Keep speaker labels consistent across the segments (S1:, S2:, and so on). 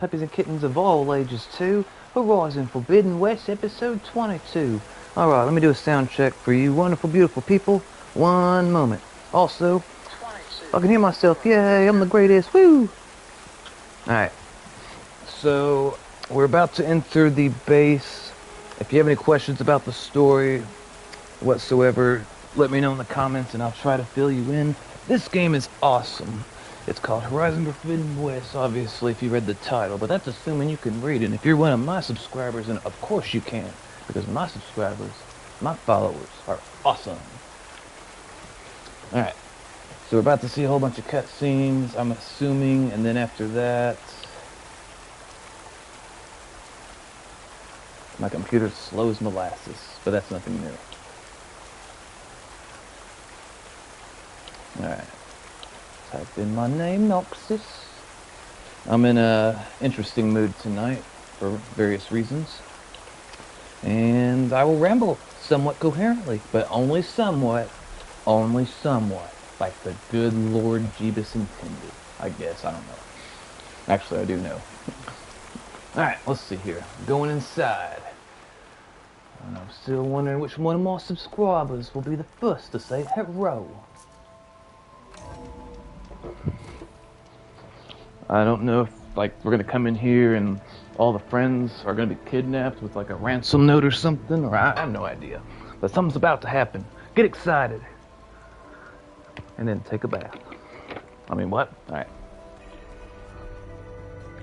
S1: Puppies and kittens of all ages too. Horizon Forbidden West, episode 22. Alright, let me do a sound check for you wonderful, beautiful people. One moment. Also, I can hear myself. Yay, I'm the greatest. Woo! Alright. So, we're about to enter the base. If you have any questions about the story whatsoever, let me know in the comments and I'll try to fill you in. This game is awesome. It's called Horizon Forbidden West, obviously, if you read the title, but that's assuming you can read it. And if you're one of my subscribers, and of course you can, because my subscribers, my followers, are awesome. Alright, so we're about to see a whole bunch of cutscenes, I'm assuming, and then after that... My computer slow as molasses, but that's nothing new. Alright. Type in my name, Noxus. I'm in a interesting mood tonight for various reasons. And I will ramble somewhat coherently, but only somewhat. Only somewhat. Like the good Lord Jeebus intended. I guess, I don't know. Actually, I do know. Alright, let's see here. Going inside. And I'm still wondering which one of my subscribers will be the first to say hello. I don't know if, like, we're gonna come in here and all the friends are gonna be kidnapped with, like, a ransom note or something, or I have no idea. But something's about to happen. Get excited. And then take a bath. I mean, what? Alright.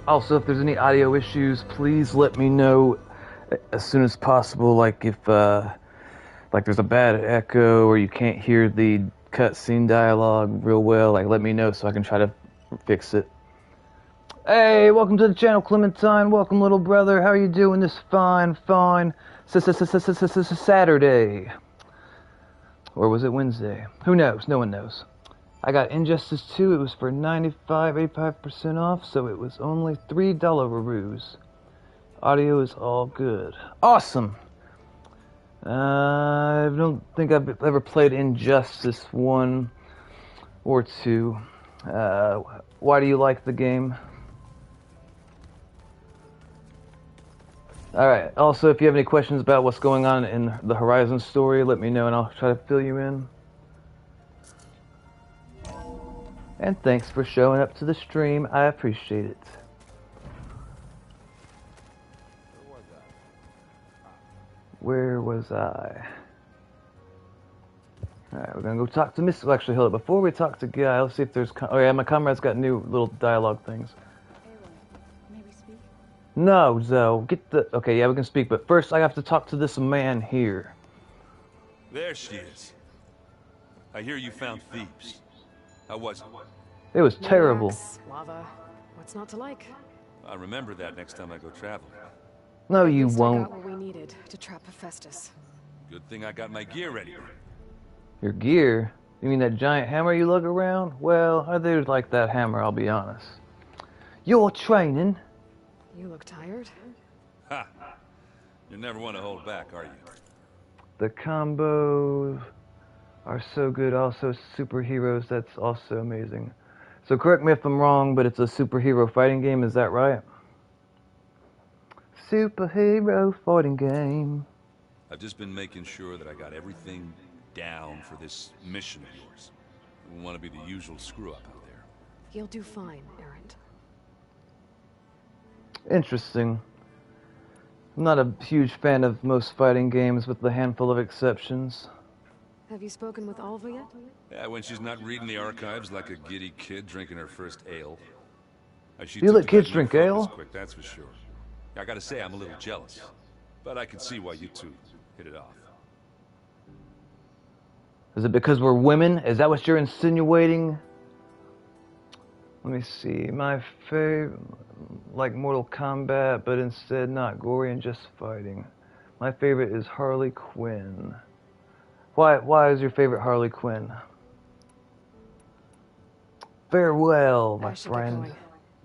S1: Also, if there's any audio issues, please let me know as soon as possible, like, if, like, there's a bad echo or you can't hear the cutscene dialogue real well, like, let me know so I can try to fix it. Hey, welcome to the channel, Clementine. Welcome, little brother. How are you doing this fine Saturday? Or was it Wednesday? Who knows? No one knows. I got Injustice 2. It was for 85% off, so it was only $3 Audio is all good. Awesome. I don't think I've ever played Injustice 1 or 2. Why do you like the game? Alright, also if you have any questions about what's going on in the Horizon story, let me know and I'll try to fill you in. And thanks for showing up to the stream, I appreciate it. Where was I? Alright, we're gonna go talk to Miss... Well, actually, hold up. Before we talk to Guy, let's see if there's... Oh yeah, my comrade's got new little dialogue things.
S2: May we speak?
S1: No, Zoe. Get the... Okay, yeah, we can speak, but first I have to talk to this man here.
S3: There she is. I hear you found Thebes. How was it?
S1: It was terrible.
S2: Relax, lava. What's not to like?
S3: I'll remember that next time I go traveling.
S1: No, you
S2: At least
S1: won't.
S2: I got what we needed to trap Hephaestus.
S3: Good thing I got my gear ready.
S1: Your gear? You mean that giant hammer you lug around? Well, I do like that hammer, I'll be honest. You're training.
S2: You look tired.
S3: Ha! You never want to hold back, are you?
S1: The combos are so good. Also, superheroes, that's also amazing. So correct me if I'm wrong, but it's a superhero fighting game, is that right? Superhero fighting game.
S3: I've just been making sure that I got everything down for this mission of yours. I don't want to be the usual screw-up out there.
S2: You'll do fine, Errant.
S1: Interesting. I'm not a huge fan of most fighting games with a handful of exceptions.
S2: Have you spoken with Alva yet?
S3: Yeah, when she's not reading the archives like a giddy kid drinking her first ale.
S1: You let kids drink ale?
S3: Quick, that's for sure. I gotta say, I'm a little jealous. But I can see why you two hit it off.
S1: Is it because we're women? Is that what you're insinuating? Let me see. My favorite, like Mortal Kombat, but instead not gory and just fighting. My favorite is Harley Quinn. Why is your favorite Harley Quinn? Farewell, my friend.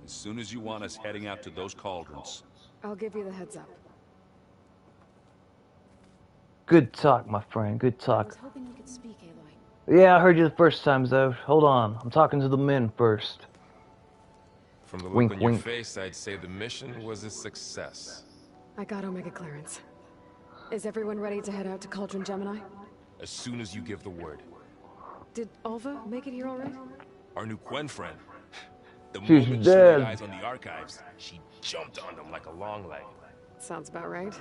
S3: As soon as you want us heading out to those cauldrons.
S2: I'll give you the heads up.
S1: Good talk, my friend. Good
S2: I
S1: talk.
S2: was hoping you could speak, Aloy.
S1: Yeah, I heard you the first time, Zoe. Hold on. I'm talking to the men first.
S4: From the look
S1: Wink,
S4: on your
S1: wink.
S4: face, I'd say the mission was a success.
S2: I got Omega clearance. Is everyone ready to head out to Cauldron Gemini?
S4: As soon as you give the word.
S2: Did Alva make it here already?
S4: Our new Quen friend. The
S1: She's
S4: moment she
S1: dead.
S4: laid eyes on the archives, she jumped on them like a long leg.
S2: Sounds about right.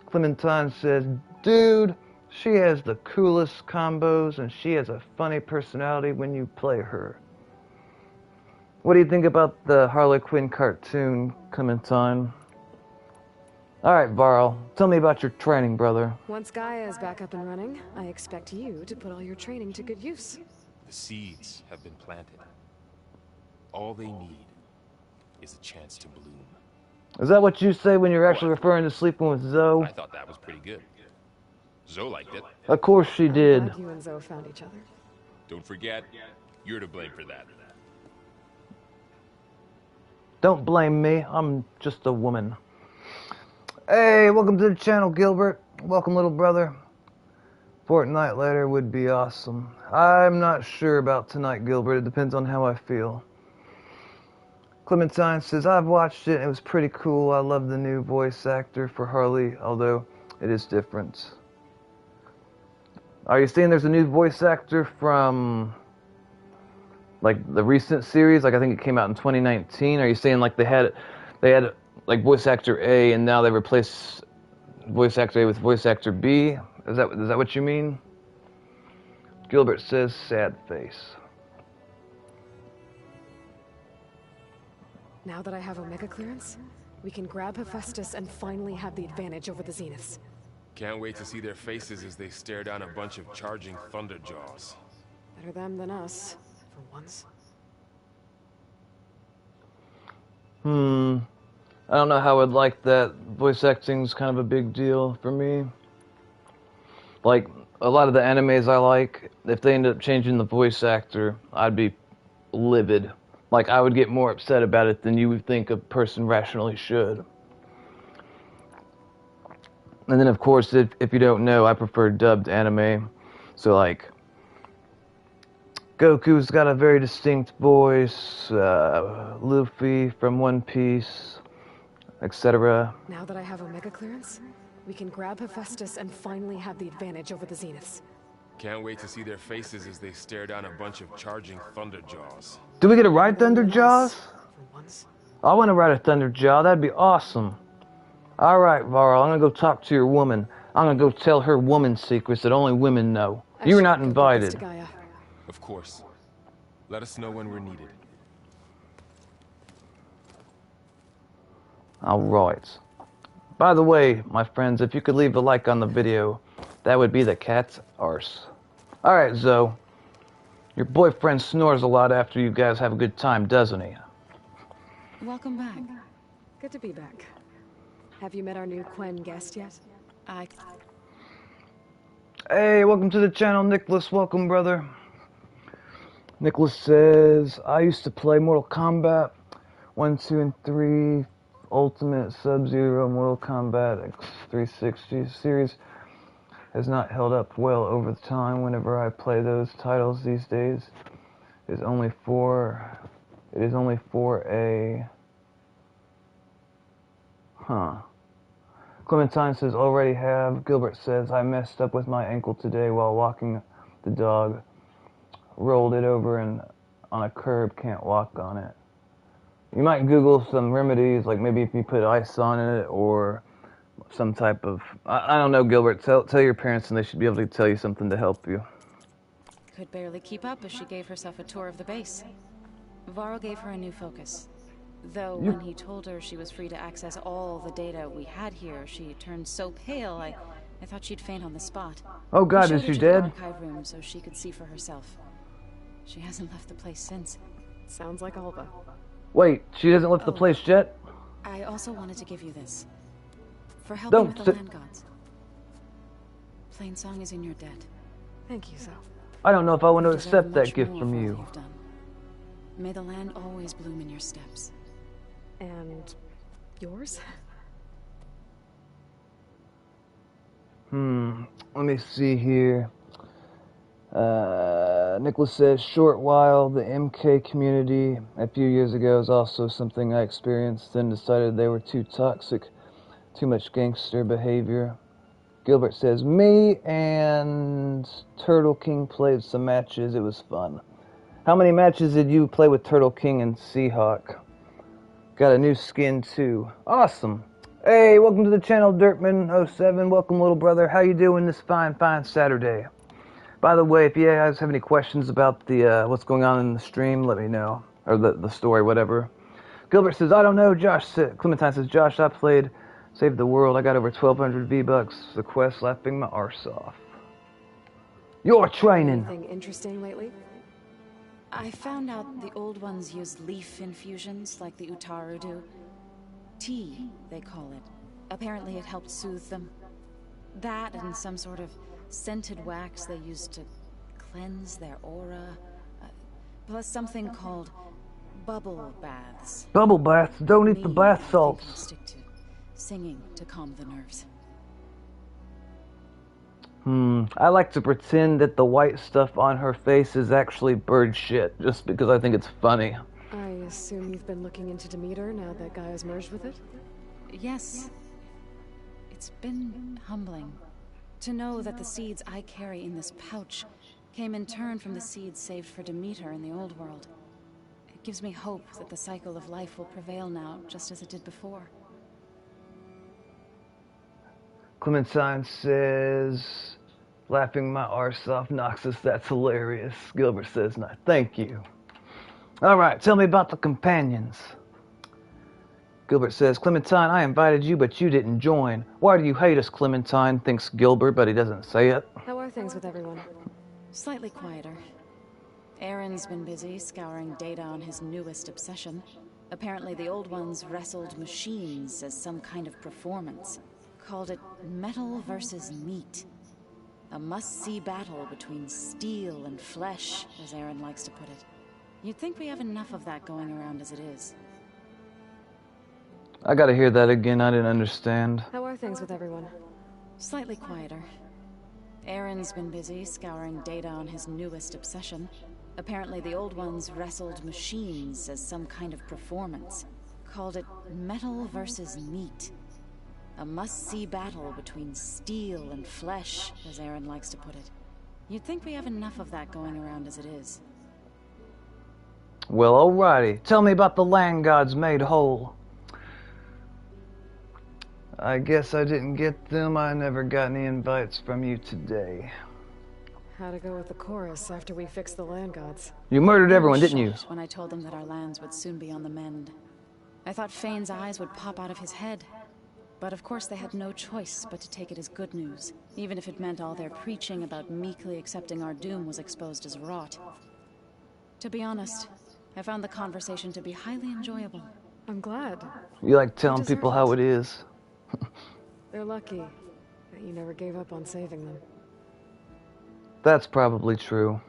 S1: Clementine says, dude, she has the coolest combos and she has a funny personality when you play her. What do you think about the Harley Quinn cartoon, Clementine? Alright, Varl, tell me about your training, brother.
S2: Once Gaia is back up and running, I expect you to put all your training to good use.
S4: The seeds have been planted. All they need is a chance to bloom.
S1: Is that what you say when you're actually referring to sleeping with Zoe?
S4: I thought that was pretty good. Zoe liked it.
S1: Of course she did.
S2: Glad you and Zoe found each other.
S4: Don't forget, you're to blame for that.
S1: Don't blame me, I'm just a woman. Hey, welcome to the channel, Gilbert. Welcome, little brother. Fortnite later would be awesome. I'm not sure about tonight, Gilbert. It depends on how I feel. Clementine says, I've watched it and it was pretty cool. I love the new voice actor for Harley, although it is different. Are you saying there's a new voice actor from, like, the recent series? Like, I think it came out in 2019. Are you saying, like, they had like, voice actor A and now they replace voice actor A with voice actor B? Is that what you mean? Gilbert says, sad face.
S2: Now that I have Omega clearance, we can grab Hephaestus and finally have the advantage over the Zeniths.
S4: Can't wait to see their faces as they stare down a bunch of charging thunderjaws.
S2: Better them than us, for once.
S1: I don't know how I'd like that. Voice acting's kind of a big deal for me. Like, a lot of the animes I like, if they end up changing the voice actor, I'd be livid. Like, I would get more upset about it than you would think a person rationally should. And then, of course, if you don't know, I prefer dubbed anime. So, like, Goku's got a very distinct voice, Luffy from One Piece, etc.
S2: Now that I have Omega clearance, we can grab Hephaestus and finally have the advantage over the Zeniths.
S4: Can't wait to see their faces as they stare down a bunch of charging thunderjaws.
S1: Do we get to ride Thunderjaws?
S2: For once.
S1: I want to ride a Thunderjaw. That'd be awesome. Alright, Varl, I'm gonna go talk to your woman. I'm gonna go tell her woman secrets that only women know. You're not invited.
S2: To Gaia.
S4: Of course. Let us know when we're needed.
S1: Alright. By the way, my friends, if you could leave a like on the video, that would be the cat's arse. Alright, Zoe. Your boyfriend snores a lot after you guys have a good time, doesn't he?
S5: Welcome back.
S2: Good to be back. Have you met our new Quen guest yet?
S1: Hey, welcome to the channel, Nicholas. Welcome, brother. Nicholas says, I used to play Mortal Kombat 1, 2, and 3, Ultimate, Sub-Zero, Mortal Kombat X360 series has not held up well over the time. Whenever I play those titles these days, it is only for a... Clementine says, already have. Gilbert says, I messed up with my ankle today while walking the dog. Rolled it over and on a curb, can't walk on it. You might Google some remedies, like maybe if you put ice on it or some type of... I don't know, Gilbert. Tell your parents and they should be able to tell you something to help you.
S5: Could barely keep up as she gave herself a tour of the base. Varl gave her a new focus. Though when he told her she was free to access all the data we had here, she turned so pale, I thought she'd faint on the spot.
S1: Oh God,
S5: We
S1: is
S5: showed her
S1: she
S5: to the
S1: dead?
S5: archive room so she could see for herself. She hasn't left the place since.
S2: Sounds like Alba.
S1: Wait, she hasn't left the place yet?
S5: I also wanted to give you this. For helping with the land gods. Plain Song is in your debt.
S2: Thank you, Zoe.
S1: I don't know if I want to
S5: You deserve
S1: accept that
S5: much
S1: gift
S5: more
S1: from
S5: for all
S1: you.
S5: you've done. May the land always bloom in your steps.
S2: And yours?
S1: Let me see here. Nicholas says, short while, the MK community a few years ago is also something I experienced, then decided they were too toxic, too much gangster behavior. Gilbert says, me and Turtle King played some matches, it was fun. How many matches did you play with Turtle King and Seahawk? Got a new skin too. Awesome. Hey, welcome to the channel, Dirtman07. Welcome, little brother. How you doing this fine Saturday? By the way, if you guys have any questions about the what's going on in the stream, let me know. Or the story, whatever. Gilbert says, I don't know. Clementine says, Josh, I played Save the World. I got over 1,200 V-Bucks. The quest laughing my arse off. You're training.
S2: Anything interesting lately?
S5: I found out the old ones use leaf infusions like the Utaru do. Tea, they call it. Apparently it helped soothe them. That and some sort of scented wax they used to cleanse their aura. Plus something called bubble baths.
S1: Bubble baths? Don't eat the bath
S5: I
S1: salts.
S5: think I'll stick to singing to calm the nerves.
S1: I like to pretend that the white stuff on her face is actually bird shit, just because I think it's funny.
S2: I assume you've been looking into Demeter now that Gaia's merged with it?
S5: Yes. It's been humbling to know that the seeds I carry in this pouch came in turn from the seeds saved for Demeter in the old world. It gives me hope that the cycle of life will prevail now, just as it did before.
S1: Clementine says, laughing my arse off, Noxus, that's hilarious. Gilbert says, no, thank you. Alright, tell me about the companions. Gilbert says, Clementine, I invited you, but you didn't join. Why do you hate us, Clementine? Thinks Gilbert, but he doesn't say it.
S2: How are things with everyone?
S5: Slightly quieter. Aaron's been busy scouring data on his newest obsession. Apparently the old ones wrestled machines as some kind of performance. Called it metal versus meat. A must-see battle between steel and flesh, as Aaron likes to put it. You'd think we have enough of that going around as it is.
S1: I gotta hear that again, I didn't understand.
S2: How are things with everyone?
S5: Slightly quieter. Aaron's been busy scouring data on his newest obsession. Apparently the old ones wrestled machines as some kind of performance. Called it metal versus meat. A must-see battle between steel and flesh, as Aaron likes to put it. You'd think we have enough of that going around as it is.
S1: Well, alrighty. Tell me about the land gods made whole. I guess I didn't get them. I never got any invites from you today.
S2: How to go with the chorus after we fixed the land gods?
S1: You murdered everyone, didn't you?
S5: When I told them that our lands would soon be on the mend. I thought Fane's eyes would pop out of his head. But of course they had no choice but to take it as good news, even if it meant all their preaching about meekly accepting our doom was exposed as rot. To be honest, I found the conversation to be highly enjoyable.
S2: I'm glad.
S1: You like telling people how it is.
S2: They're lucky that you never gave up on saving them.
S1: That's probably true.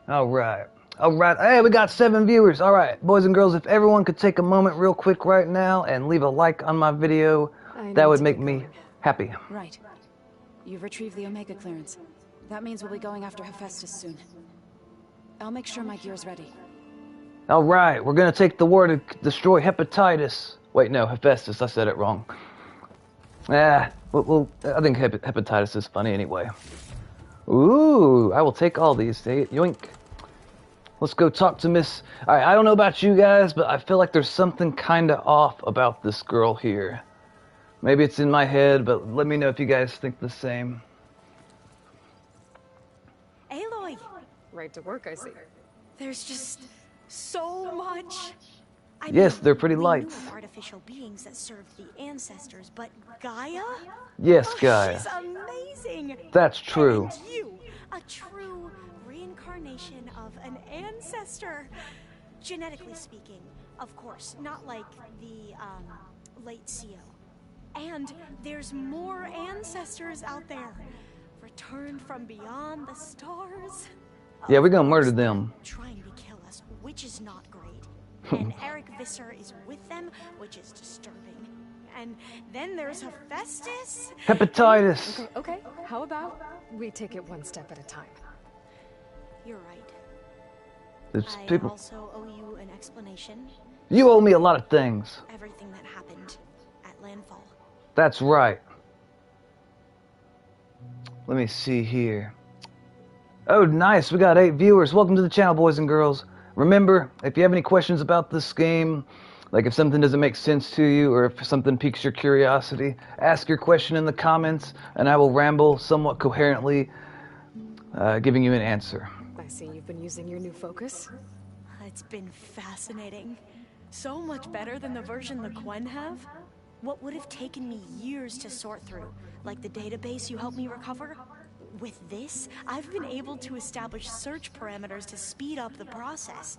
S1: Alright. Alright, hey, we got 7 viewers. Alright, boys and girls, if everyone could take a moment real quick right now and leave a like on my video, that would make me happy.
S5: Right. You've retrieved the Omega clearance. That means we'll be going after Hephaestus soon. I'll make sure my gear's ready.
S1: Alright, we're gonna take the war to destroy hepatitis. Wait, no, Hephaestus, I said it wrong. Well, I think hepatitis is funny anyway. Ooh, I will take all these. Yoink. Let's go talk to Miss... Alright, I don't know about you guys, but I feel like there's something kinda off about this girl here. Maybe it's in my head, but let me know if you guys think the same.
S6: Aloy!
S2: Right to work, I see.
S6: There's just so much.
S1: Yes, they're pretty
S6: we
S1: light.
S6: knew of artificial beings that served the ancestors, but Gaia?
S1: Yes,
S6: Oh,
S1: Gaia.
S6: she's amazing.
S1: That's true.
S6: And you, a true reincarnation of an ancestor. Genetically speaking, of course, not like the late CO. And there's more ancestors out there, returned from beyond the stars.
S1: Yeah, we're gonna murder them.
S6: Trying to kill us, which is not great. And Eric Visser is with them, which is disturbing. And then there's Hephaestus.
S1: Hepatitis.
S2: Okay, how about we take it one step at a time?
S6: you're right.
S1: It's
S6: I
S1: people.
S6: also owe you an explanation.
S1: You owe me a lot of things.
S6: Everything that happened at Landfall.
S1: That's right. Let me see here. Oh, nice. We got 8 viewers. Welcome to the channel, boys and girls. Remember, if you have any questions about this game, like if something doesn't make sense to you or if something piques your curiosity, ask your question in the comments and I will ramble somewhat coherently, giving you an answer.
S2: I see you've been using your new focus.
S6: It's been fascinating. So much better than the version the Quen have. What would have taken me years to sort through, like the database you helped me recover? With this, I've been able to establish search parameters to speed up the process.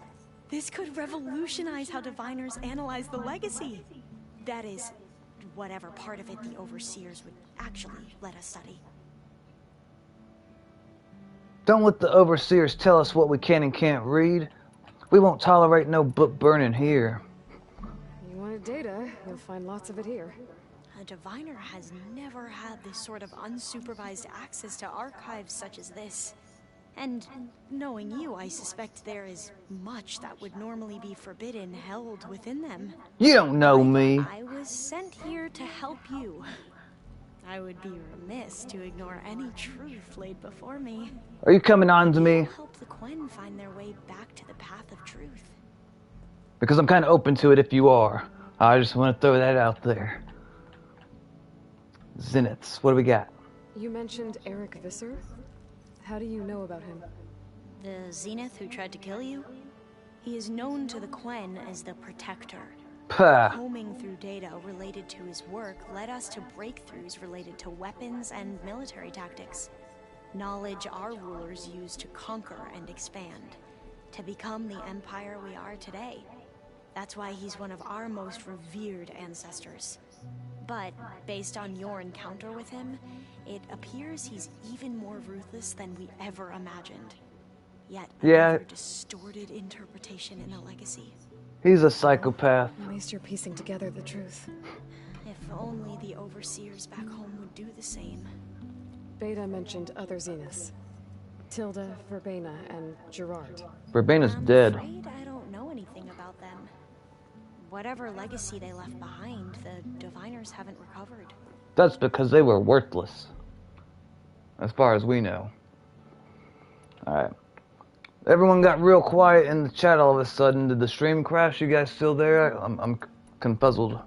S6: This could revolutionize how diviners analyze the legacy. That is, whatever part of it the Overseers would actually let us study.
S1: Don't let the Overseers tell us what we can and can't read. We won't tolerate no book burning here.
S2: You wanted data, you'll find lots of it here.
S6: A diviner has never had this sort of unsupervised access to archives such as this. And knowing you, I suspect there is much that would normally be forbidden held within them.
S1: You don't know me.
S6: I was sent here to help you. I would be remiss to ignore any truth laid before me.
S1: Are you coming on to me?
S6: Help the Quen find their way back to the path of truth.
S1: Because I'm kind of open to it if you are. I just want to throw that out there. Zeniths, what do we got?
S2: You mentioned Eric Visser. How do you know about him?
S6: The Zenith who tried to kill you? He is known to the Quen as the Protector.
S1: Pah.
S6: Combing through data related to his work led us to breakthroughs related to weapons and military tactics. Knowledge our rulers used to conquer and expand, to become the empire we are today. That's why he's one of our most revered ancestors. But, based on your encounter with him, it appears he's even more ruthless than we ever imagined. Yet, another distorted interpretation in the legacy.
S1: He's a psychopath.
S2: At least you're piecing together the truth.
S6: If only the Overseers back home would do the same.
S2: Beta mentioned other Zeniths. Tilda, Verbena, and Gerard.
S1: Verbena's
S6: I'm
S1: dead.
S6: afraid I don't know anything about them. Whatever legacy they left behind, the diviners haven't recovered.
S1: That's because they were worthless. As far as we know. Alright. Everyone got real quiet in the chat all of a sudden. Did the stream crash? You guys still there? I'm confuzzled.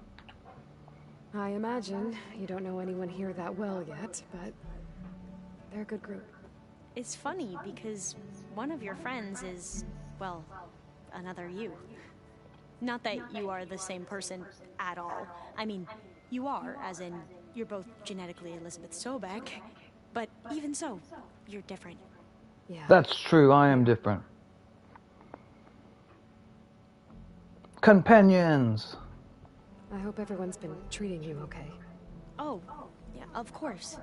S2: I imagine you don't know anyone here that well yet, but they're a good group.
S6: It's funny because one of your friends is, well, another you. Not that you are the same person at all. I mean, you are, as in, you're both genetically Elizabeth Sobek, but even so, you're different.
S2: Yeah.
S1: That's true, I am different. Companions!
S2: I hope everyone's been treating you okay.
S6: Oh, yeah, of course.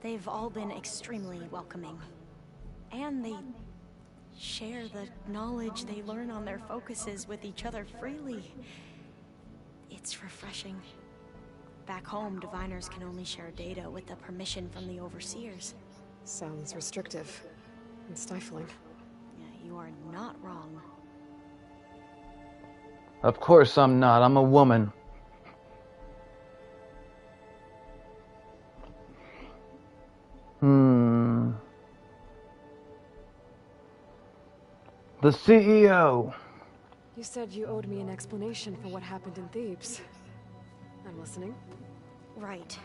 S6: They've all been extremely welcoming. And they share the knowledge they learn on their focuses with each other freely. It's refreshing. Back home, diviners can only share data with the permission from the Overseers.
S2: Sounds restrictive and stifling.
S6: Yeah, you are not wrong.
S1: Of course I'm not, I'm a woman. The CEO.
S2: You said you owed me an explanation for what happened in Thebes. I'm listening.
S6: Right.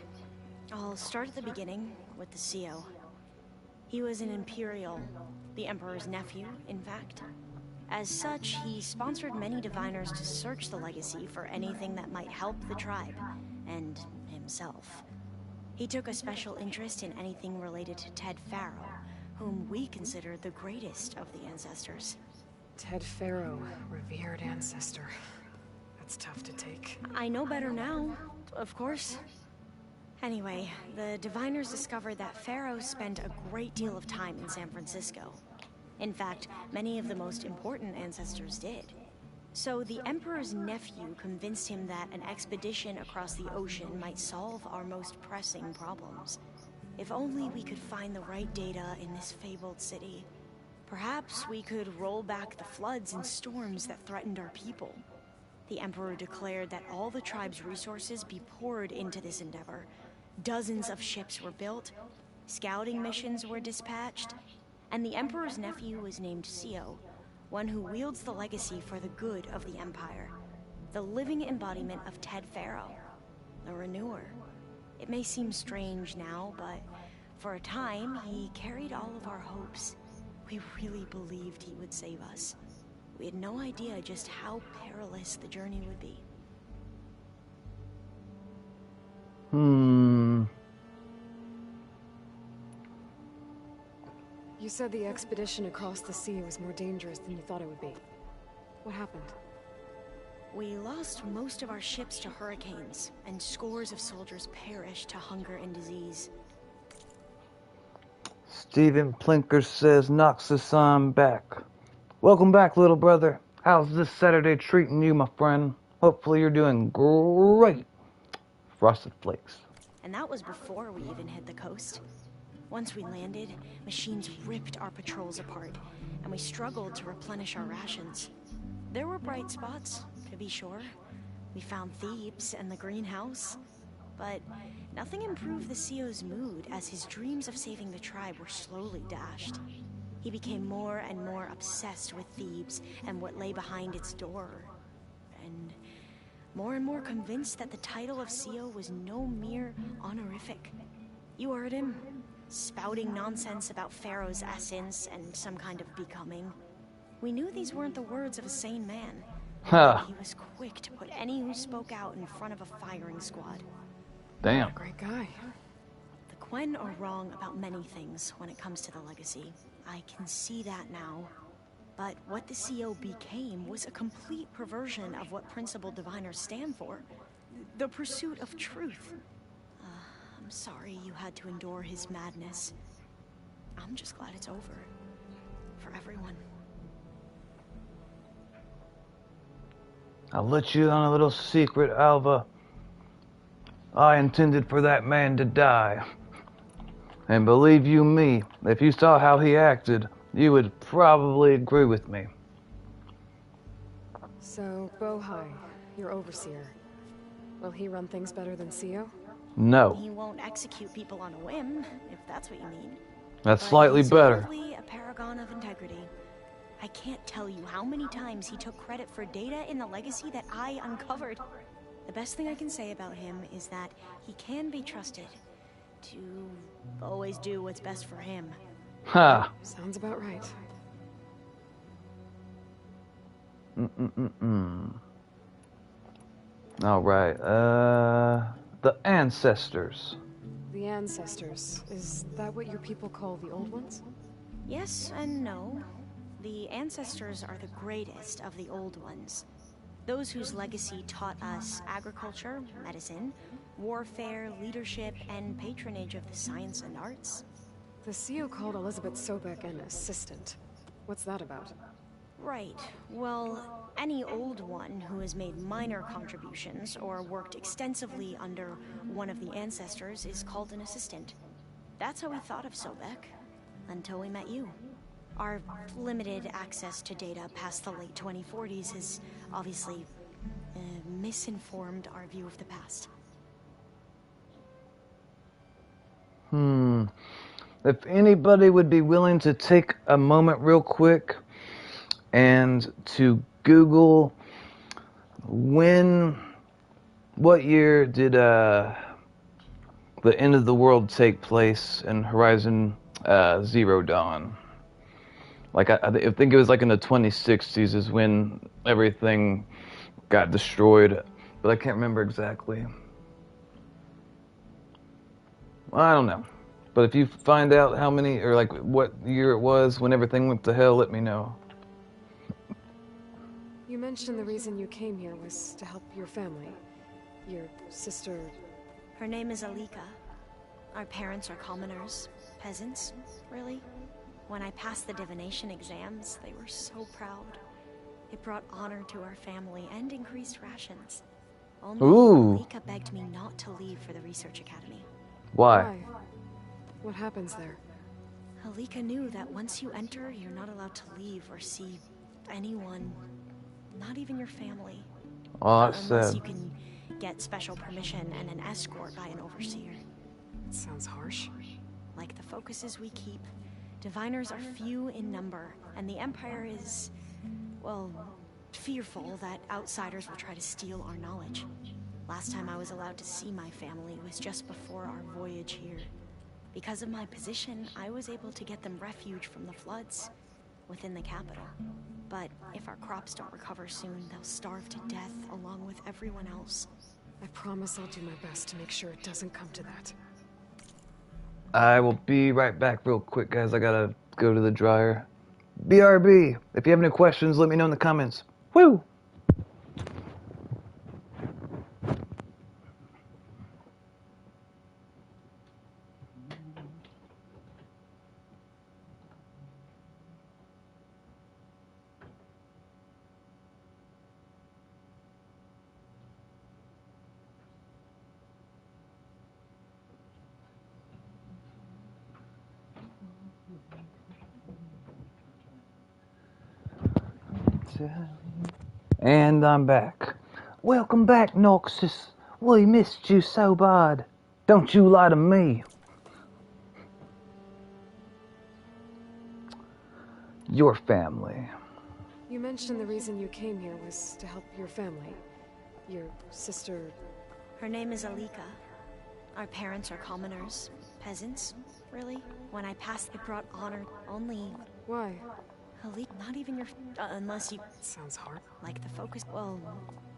S6: I'll start at the beginning with the CO. He was an Imperial, the Emperor's nephew, in fact. As such, he sponsored many diviners to search the legacy for anything that might help the tribe, and himself. He took a special interest in anything related to Ted Farrow, whom we consider the greatest of the ancestors.
S2: Ted Farrow, revered ancestor. That's tough to take.
S6: I know better now, of course. Anyway, the diviners discovered that Farrow spent a great deal of time in San Francisco. In fact, many of the most important ancestors did. So the Emperor's nephew convinced him that an expedition across the ocean might solve our most pressing problems. If only we could find the right data in this fabled city. Perhaps we could roll back the floods and storms that threatened our people. The Emperor declared that all the tribe's resources be poured into this endeavor. Dozens of ships were built, scouting missions were dispatched, and the Emperor's nephew was named Sio, one who wields the legacy for the good of the Empire. The living embodiment of Ted Faro, the Renewer. It may seem strange now, but for a time, he carried all of our hopes. We really believed he would save us. We had no idea just how perilous the journey would be.
S2: You said the expedition across the sea was more dangerous than you thought it would be. What happened?
S6: We lost most of our ships to hurricanes, and scores of soldiers perished to hunger and disease.
S1: Steven Plinker says, Noxus, I'm back. Welcome back, little brother. How's this Saturday treating you, my friend? Hopefully you're doing great. Frosted Flakes.
S6: And that was before we even hit the coast. Once we landed, machines ripped our patrols apart, and we struggled to replenish our rations. There were bright spots, to be sure. We found Thebes and the greenhouse. But nothing improved the CEO's mood as his dreams of saving the tribe were slowly dashed. He became more and more obsessed with Thebes and what lay behind its door. And more convinced that the title of CEO was no mere honorific. You heard him, spouting nonsense about Pharaoh's essence and some kind of becoming. We knew these weren't the words of a sane man.
S1: Huh.
S6: He was quick to put any who spoke out in front of a firing squad.
S1: Damn.
S2: Great guy.
S6: The Quen are wrong about many things when it comes to the legacy. I can see that now. But what the CO became was a complete perversion of what principled diviners stand for. The pursuit of truth. I'm sorry you had to endure his madness. I'm just glad it's over. For everyone.
S1: I'll let you on a little secret, Alva. I intended for that man to die. And believe you me, if you saw how he acted, you would probably agree with me.
S2: So, Bohai, your overseer. Will he run things better than CEO?
S1: No.
S6: He won't execute people on a whim, if that's what you mean.
S1: That's
S6: But
S1: slightly
S6: he's
S1: better.
S6: probably a paragon of integrity. I can't tell you how many times he took credit for data in the legacy that I uncovered. The best thing I can say about him is that he can be trusted to always do what's best for him.
S1: Ha!
S2: Sounds about right.
S1: Alright, the ancestors.
S2: The ancestors. Is that what your people call the old ones?
S6: Yes and no. The ancestors are the greatest of the old ones. Those whose legacy taught us agriculture, medicine, warfare, leadership, and patronage of the science and arts.
S2: The CEO called Elizabeth Sobek an assistant. What's that about?
S6: Right. Well, any old one who has made minor contributions or worked extensively under one of the ancestors is called an assistant. That's how we thought of Sobek, until we met you. Our limited access to data past the late 2040s has obviously misinformed our view of the past.
S1: If anybody would be willing to take a moment real quick and to Google what year did the end of the world take place in Horizon Zero Dawn? Like, I think it was like in the 2060s is when everything got destroyed, but I can't remember exactly. I don't know. But if you find out how many, or like what year it was when everything went to hell, let me know.
S2: You mentioned the reason you came here was to help your family. Your sister...
S6: Her name is Alika. Our parents are commoners. Peasants, really. When I passed the divination exams, they were so proud. It brought honor to our family and increased rations. Only Alika begged me not to leave for the research academy.
S1: Why?
S2: What happens there?
S6: Alika knew that once you enter, you're not allowed to leave or see anyone, not even your family.
S1: Oh, that's
S6: Unless
S1: sad.
S6: you can get special permission and an escort by an overseer.
S2: It sounds harsh.
S6: Like the focuses we keep, diviners are few in number, and the Empire is, well, fearful that outsiders will try to steal our knowledge. Last time I was allowed to see my family was just before our voyage here. Because of my position, I was able to get them refuge from the floods within the capital. But if our crops don't recover soon, they'll starve to death along with everyone else.
S2: I promise I'll do my best to make sure it doesn't come to that.
S1: I will be right back real quick, guys. I gotta go to the dryer. BRB. If you have any questions, let me know in the comments. Woo! And I'm back. Welcome back, Noxus. We missed you so bad. Don't you lie to me. Your family.
S2: You mentioned the reason you came here was to help your family. Your sister...
S6: Her name is Alika. Our parents are commoners. Peasants, really. When I passed, it brought honor only...
S2: Why?
S6: Alika, not even your... unless you...
S2: It sounds hard.
S6: Like the focus... Well,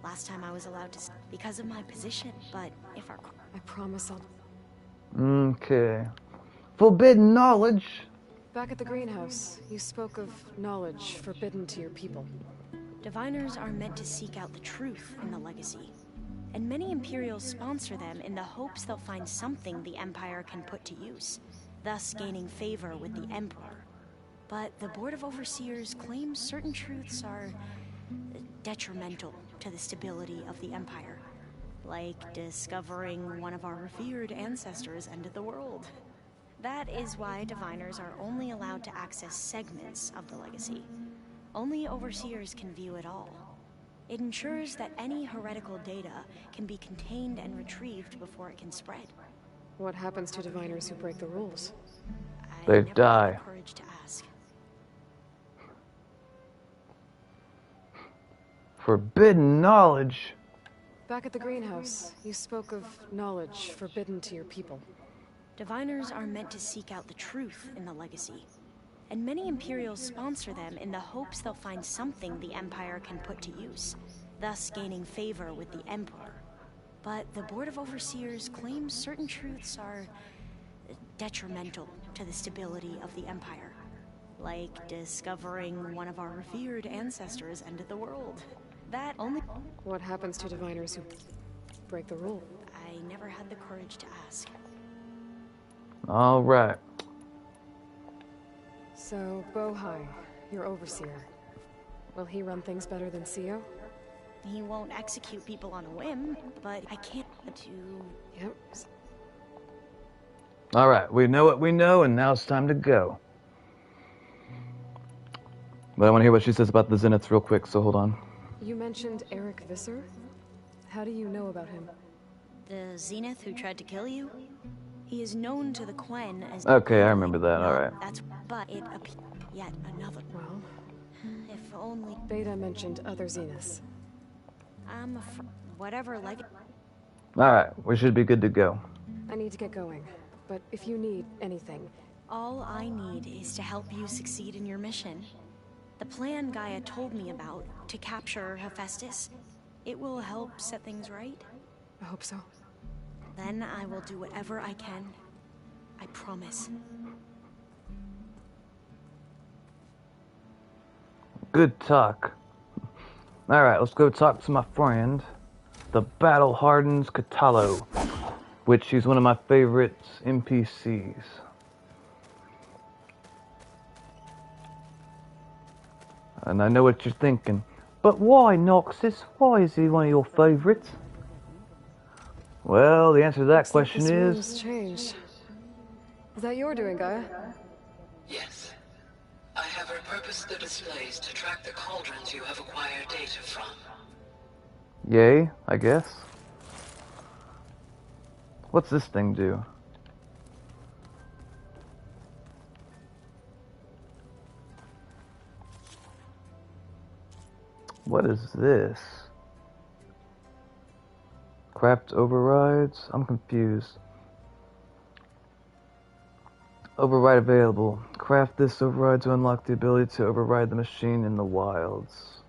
S6: last time I was allowed to... Because of my position, but if our...
S2: I promise I'll...
S1: Okay. Forbidden knowledge.
S2: Back at the greenhouse, you spoke of knowledge forbidden to your people.
S6: Diviners are meant to seek out the truth in the legacy. And many Imperials sponsor them in the hopes they'll find something the Empire can put to use, thus gaining favor with the Emperor. But the Board of Overseers claims certain truths are detrimental to the stability of the Empire. Like discovering one of our revered ancestors ended the world. That is why diviners are only allowed to access segments of the legacy. Only Overseers can view it all. It ensures that any heretical data can be contained and retrieved before it can spread.
S2: What happens to diviners who break the rules?
S1: They
S6: never
S1: die.
S6: had the courage to ask.
S1: Forbidden knowledge.
S2: Back at the greenhouse, you spoke of knowledge forbidden to your people.
S6: Diviners are meant to seek out the truth in the legacy. And many Imperials sponsor them in the hopes they'll find something the Empire can put to use, thus gaining favor with the Emperor. But the Board of Overseers claims certain truths are detrimental to the stability of the Empire. Like discovering one of our revered ancestors ended the world. That only...
S2: What happens to diviners who break the rule?
S6: I never had the courage to ask.
S1: All right.
S2: So, Bohai, your overseer. Will he run things better than CEO?
S6: He won't execute people on a whim, but I can't do...
S2: Yep.
S1: All right. We know what we know, and now it's time to go. But I want to hear what she says about the Zeniths real quick, so hold on.
S2: You mentioned Eric Visser? How do you know about him?
S6: The Zenith who tried to kill you? He is known to the Quen as...
S1: Okay, I remember that, alright.
S6: That's... But it appears... Yet another...
S2: Well,
S6: If only...
S2: Beta mentioned other Zeniths.
S6: I'm afraid... Whatever, like...
S1: Alright, we should be good to go.
S2: I need to get going, but if you need anything...
S6: All I need is to help you succeed in your mission. The plan Gaia told me about, to capture Hephaestus, it will help set things right.
S2: I hope so.
S6: Then I will do whatever I can. I promise.
S1: Good talk. Alright, let's go talk to my friend, the battle-hardened Catalo, which she's one of my favorite NPCs. And I know what you're thinking, but why Noxus? Why is he one of your favorites? Well, the answer to that question
S2: Looks like this
S1: is...
S2: room's changed. Is that your doing, Gaia?
S7: Yes. I have repurposed the displays to track the cauldrons you have acquired data from.
S1: Yay, I guess. What's this thing do? What is this? Craft overrides? I'm confused. Override available. Craft this override to unlock the ability to override the machine in the wilds.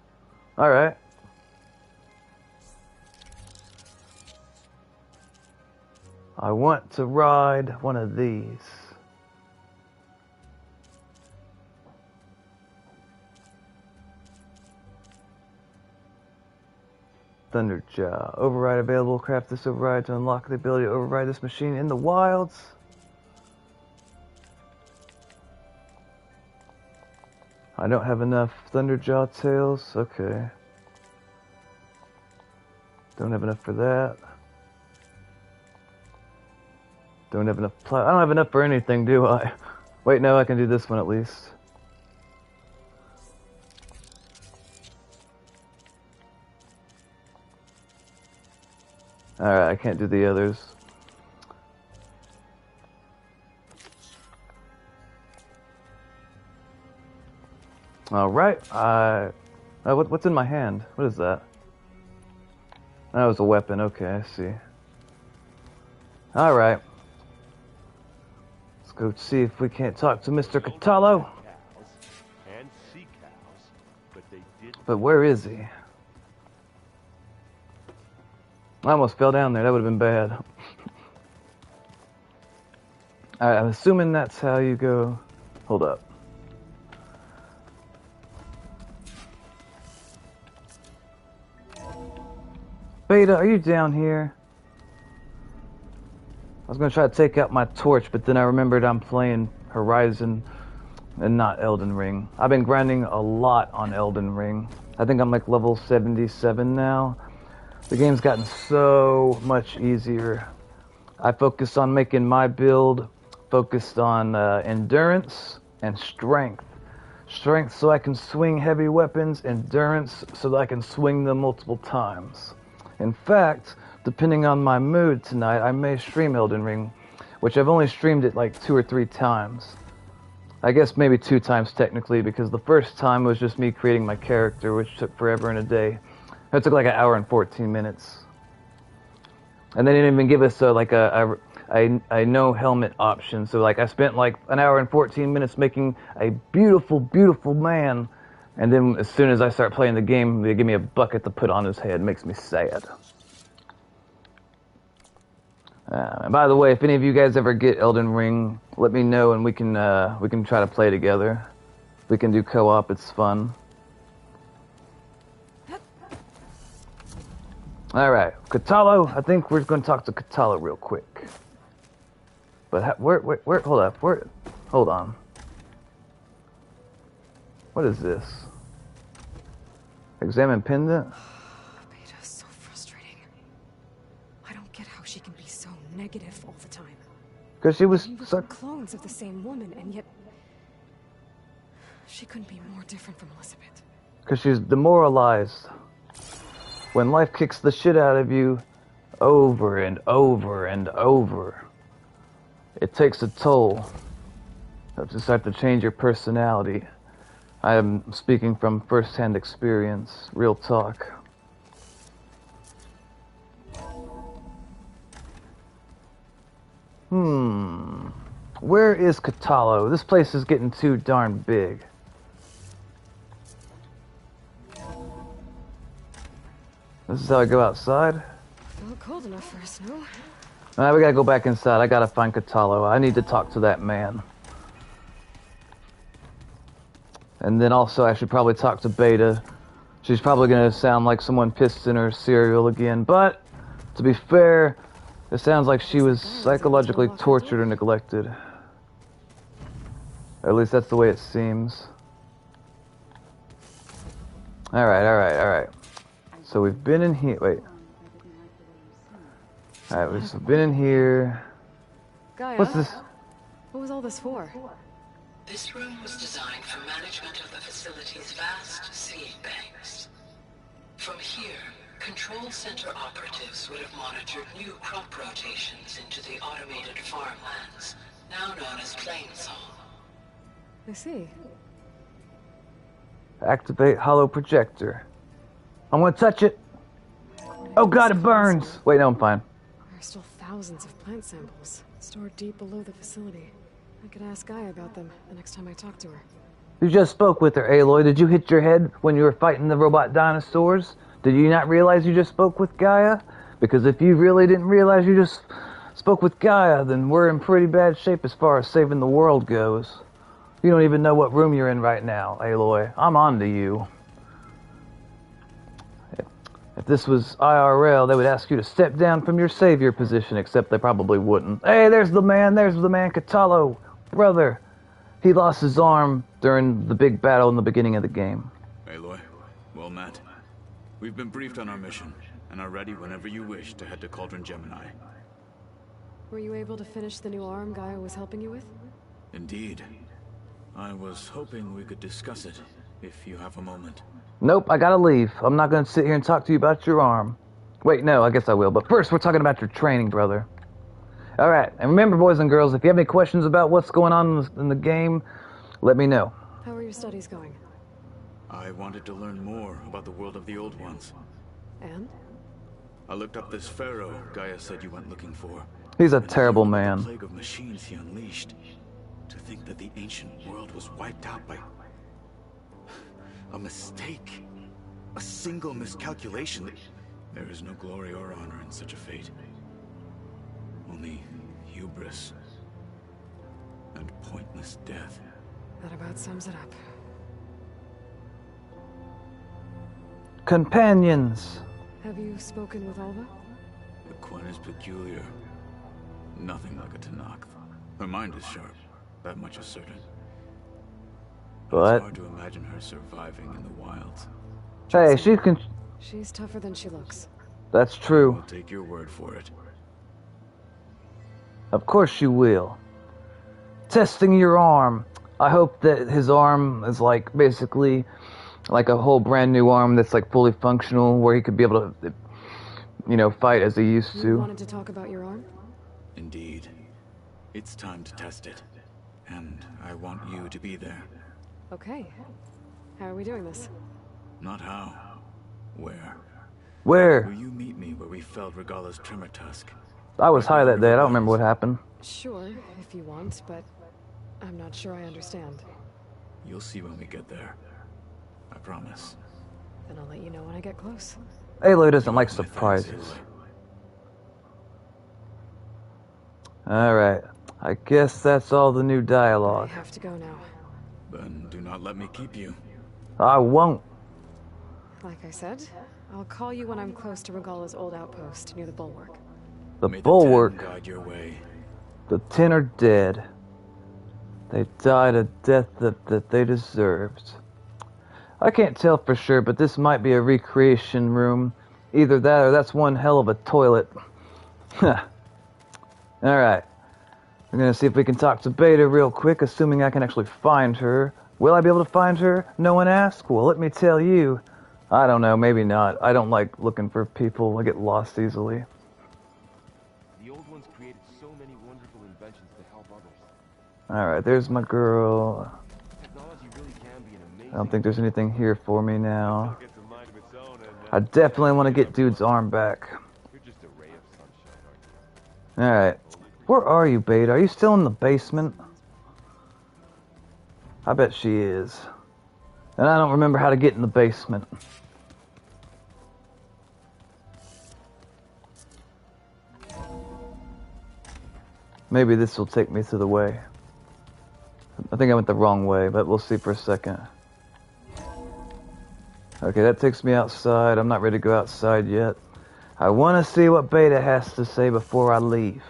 S1: Alright. I want to ride one of these. Thunderjaw. Override available. Craft this override to unlock the ability to override this machine in the wilds. I don't have enough Thunderjaw tails. Okay. Don't have enough for that. Don't have enough I don't have enough for anything, do I? Wait, no, I can do this one at least. Alright, I can't do the others. Alright, what's in my hand? What is that? That was a weapon, okay, I see. Alright. Let's go see if we can't talk to Mr. Catallo. But where is he? I almost fell down there, that would have been bad. Alright, I'm assuming that's how you go. Hold up. Beta, are you down here? I was gonna try to take out my torch, but then I remembered I'm playing Horizon and not Elden Ring. I've been grinding a lot on Elden Ring. I think I'm like level 77 now. The game's gotten so much easier. I focused on making my build, focused on endurance and strength. Strength so I can swing heavy weapons, endurance so that I can swing them multiple times. In fact, depending on my mood tonight, I may stream Elden Ring, which I've only streamed it like 2 or 3 times. I guess maybe 2 times technically, because the first time was just me creating my character, which took forever and a day. It took like 1 hour and 14 minutes. And they didn't even give us a no helmet option, so like I spent like 1 hour and 14 minutes making a beautiful, beautiful man. And then as soon as I start playing the game, they give me a bucket to put on his head. It makes me sad. And by the way, if any of you guys ever get Elden Ring, let me know and we can try to play together. We can do co-op. It's fun. All right, Catallo. I think we're going to talk to Catallo real quick. But where? Hold up. Hold on. What is this? Examine pendant?
S2: Beta's so frustrating. I don't get how she can be so negative all the time.
S1: Because she was
S2: clones of the same woman, and yet she couldn't be more different from Elizabeth.
S1: Because she's demoralized. When life kicks the shit out of you over and over and over, it takes a toll. You have to start to change your personality. I am speaking from first-hand experience, real talk. Where is Catallo? This place is getting too darn big. This is how I go outside?
S2: Not cold enough for us, no?
S1: Alright, we gotta go back inside. I gotta find Catallo. I need to talk to that man. And then also I should probably talk to Beta. She's probably going to sound like someone pissed in her cereal again. But, to be fair, it sounds like she was psychologically tortured or neglected. Or at least that's the way it seems. Alright. So we've been in here. Wait. Alright, we've been in here.
S2: Gaia,
S1: What's this?
S2: what was all this for?
S7: This room was designed for management of the facility's vast seed banks. From here, Control Center operatives would have monitored new crop rotations into the automated farmlands, now known as Plainsong.
S2: I see.
S1: Activate hollow projector. I'm gonna touch it. Oh god, it burns! Wait, no, I'm fine.
S2: There are still thousands of plant samples stored deep below the facility. I could ask Gaia about them the next time I talk to her.
S1: You just spoke with her, Aloy. Did you hit your head when you were fighting the robot dinosaurs? Did you not realize you just spoke with Gaia? Because if you really didn't realize you just spoke with Gaia, then we're in pretty bad shape as far as saving the world goes. You don't even know what room you're in right now, Aloy. I'm on to you. If this was IRL, they would ask you to step down from your savior position, except they probably wouldn't. Hey, there's the man, Catalo, brother. He lost his arm during the big battle in the beginning of the game.
S8: Aloy, well met. We've been briefed on our mission, and are ready whenever you wish to head to Cauldron Gemini.
S2: Were you able to finish the new arm Gaia was helping you with?
S8: Indeed. I was hoping we could discuss it, if you have a moment.
S1: Nope, I gotta leave. I'm not gonna sit here and talk to you about your arm. Wait, no, I guess I will. But first, we're talking about your training, brother. Alright, and remember, boys and girls, if you have any questions about what's going on in the game, let me know.
S2: How are your studies going?
S8: I wanted to learn more about the world of the Old Ones.
S2: And?
S8: I looked up this pharaoh Gaia said you went looking for.
S1: He's a terrible
S8: The
S1: man.
S8: plague of machines he unleashed. To think that the ancient world was wiped out by a mistake. A single miscalculation. There is no glory or honor in such a fate. Only hubris and pointless death.
S2: That about sums it up.
S1: Companions.
S2: Have you spoken with Alva?
S8: The Quen is peculiar. Nothing like a Tanakh. Her mind is sharp. That much is certain.
S1: But
S8: it's hard to imagine her surviving in the wilds.
S1: hey, she can.
S2: She's tougher than she looks.
S1: That's true.
S8: I'll take your word for it.
S1: Of course you will. Testing your arm. I hope that his arm is like basically like a whole brand new arm that's like fully functional, where he could be able to, you know, fight as he used
S2: You
S1: to.
S2: wanted to talk about your arm?
S8: Indeed. It's time to test it. And I want you to be there.
S2: Okay. How are we doing this?
S8: Not how. Where.
S1: Where?
S8: Will you meet me where we felled Regala's tremor tusk?
S1: I was high that day. I don't remember what happened.
S2: Sure, if you want, but I'm not sure I understand.
S8: You'll see when we get there. I promise.
S2: Then I'll let you know when I get close.
S1: Aloy doesn't like
S8: My thanks,
S1: surprises.
S8: Aloy.
S1: Alright. I guess that's all the new
S2: I
S1: dialogue.
S2: have to go now.
S8: Then do not let me keep you.
S1: I won't.
S2: Like I said, I'll call you when I'm close to Regala's old outpost near the bulwark.
S1: The
S8: May
S1: bulwark.
S8: the 10 guide your way.
S1: The 10 are dead. They died a death that they deserved. I can't tell for sure, but this might be a recreation room. Either that or that's one hell of a toilet. Alright. We're gonna see if we can talk to Beta real quick, assuming I can actually find her. Will I be able to find her? No one asked? Well, let me tell you. I don't know, maybe not. I don't like looking for people. I get lost easily.
S4: The old ones created so many wonderful inventions to help others.
S1: Alright, there's my girl.
S4: Technology really can be an amazing.
S1: I don't think there's anything here for me now.
S4: Gets a mind of its own, and
S1: I definitely want to get dude's arm back.
S4: you're just a ray of sunshine, aren't you?
S1: Alright. Where are you, Beta? Are you still in the basement? I bet she is. And I don't remember how to get in the basement. Maybe this will take me to the way. I think I went the wrong way, but we'll see for a second. Okay, that takes me outside. I'm not ready to go outside yet. I want to see what Beta has to say before I leave.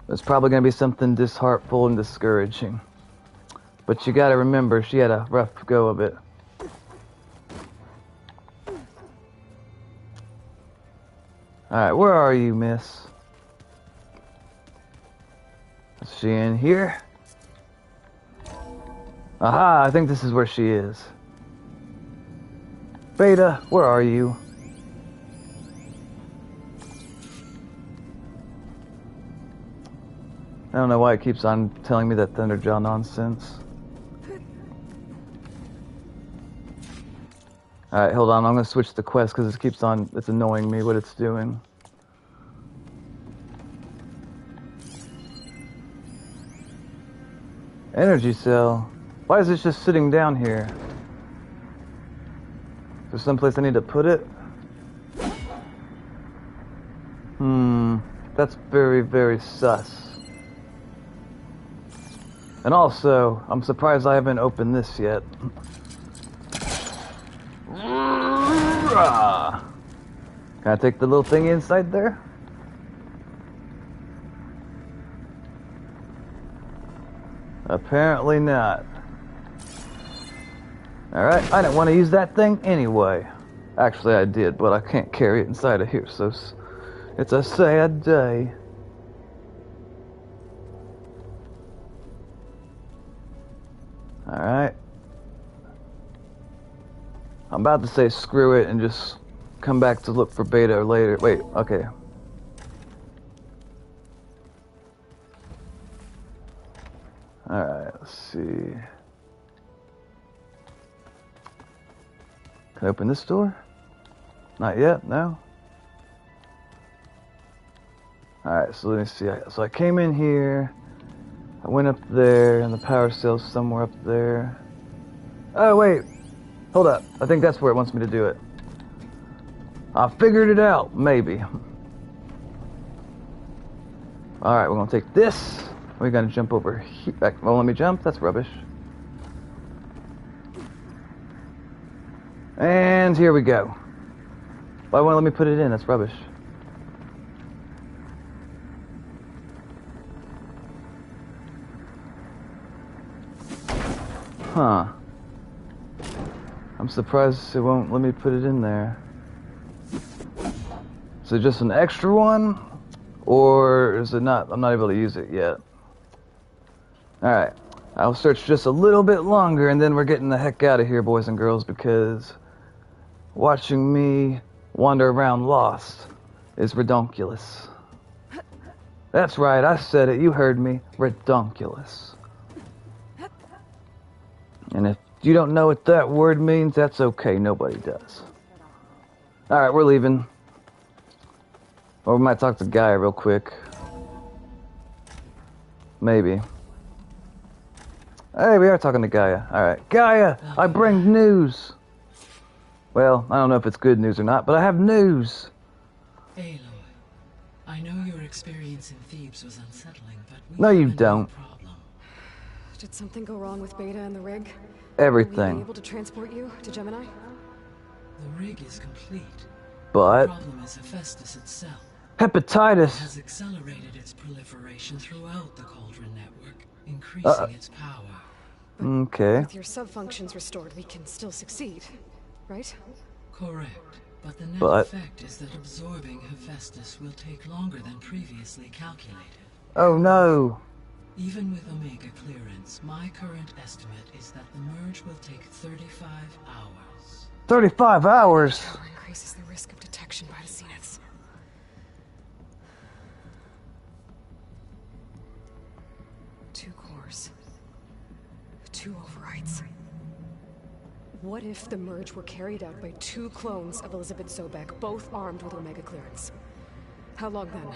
S1: It's probably going to be something disheartful and discouraging. But you gotta remember, she had a rough go of it. Alright, where are you, miss? Is she in here? Aha, I think this is where she is. Beta, where are you? I don't know why it keeps on telling me that Thunderjaw nonsense. Alright, hold on. I'm going to switch the quest because it keeps on... It's annoying me what it's doing. Energy cell. Why is it just sitting down here? Is there someplace I need to put it? That's very, very sus. And also, I'm surprised I haven't opened this yet. Can I take the little thing inside there? Apparently not. Alright, I didn't want to use that thing anyway. Actually, I did, but I can't carry it inside of here, so it's a sad day. Alright. I'm about to say screw it and just come back to look for Beta later. Wait, okay. Alright, let's see. Can I open this door? Not yet, no? Alright, so let me see. So I came in here. I went up there, and the power cell's somewhere up there. Oh, wait. Hold up. I think that's where it wants me to do it. I figured it out. Maybe. Alright, we're going to take this. We're going to jump over here. Well, let me jump. That's rubbish. And here we go. Why won't it let me put it in? That's rubbish. Huh. I'm surprised it won't let me put it in there. Is it just an extra one? Or is it not? I'm not able to use it yet. Alright. I'll search just a little bit longer and then we're getting the heck out of here, boys and girls, because watching me wander around lost is redonkulous. That's right, I said it. You heard me. Redonkulous. And if you don't know what that word means, that's okay. Nobody does. Alright, we're leaving. Or we might talk to Gaia real quick. Maybe. Hey, we are talking to Gaia. Alright. Gaia, I bring news. Well, I don't know if it's good news or not, but I have news.
S9: Aloy, I know your experience in Thebes was unsettling, but
S1: no, you don't.
S2: Did something go wrong with Beta and the rig?
S1: Everything.
S2: Were we able to transport you to Gemini?
S9: The rig is complete.
S1: But
S9: the problem is Hephaestus itself.
S1: Hepatitis
S9: it has accelerated its proliferation throughout the Cauldron network, increasing its power.
S2: But
S1: okay.
S2: With your subfunctions restored, we can still succeed, right?
S9: Correct. But the net effect is that absorbing Hephaestus will take longer than previously calculated.
S1: Oh no.
S9: Even with Omega clearance, my current estimate is that the merge will take 35 hours.
S1: 35 hours?
S2: Power increases the risk of detection by the Zeniths. Two cores. Two overrides. What if the merge were carried out by two clones of Elizabeth Sobek, both armed with Omega clearance? How long then?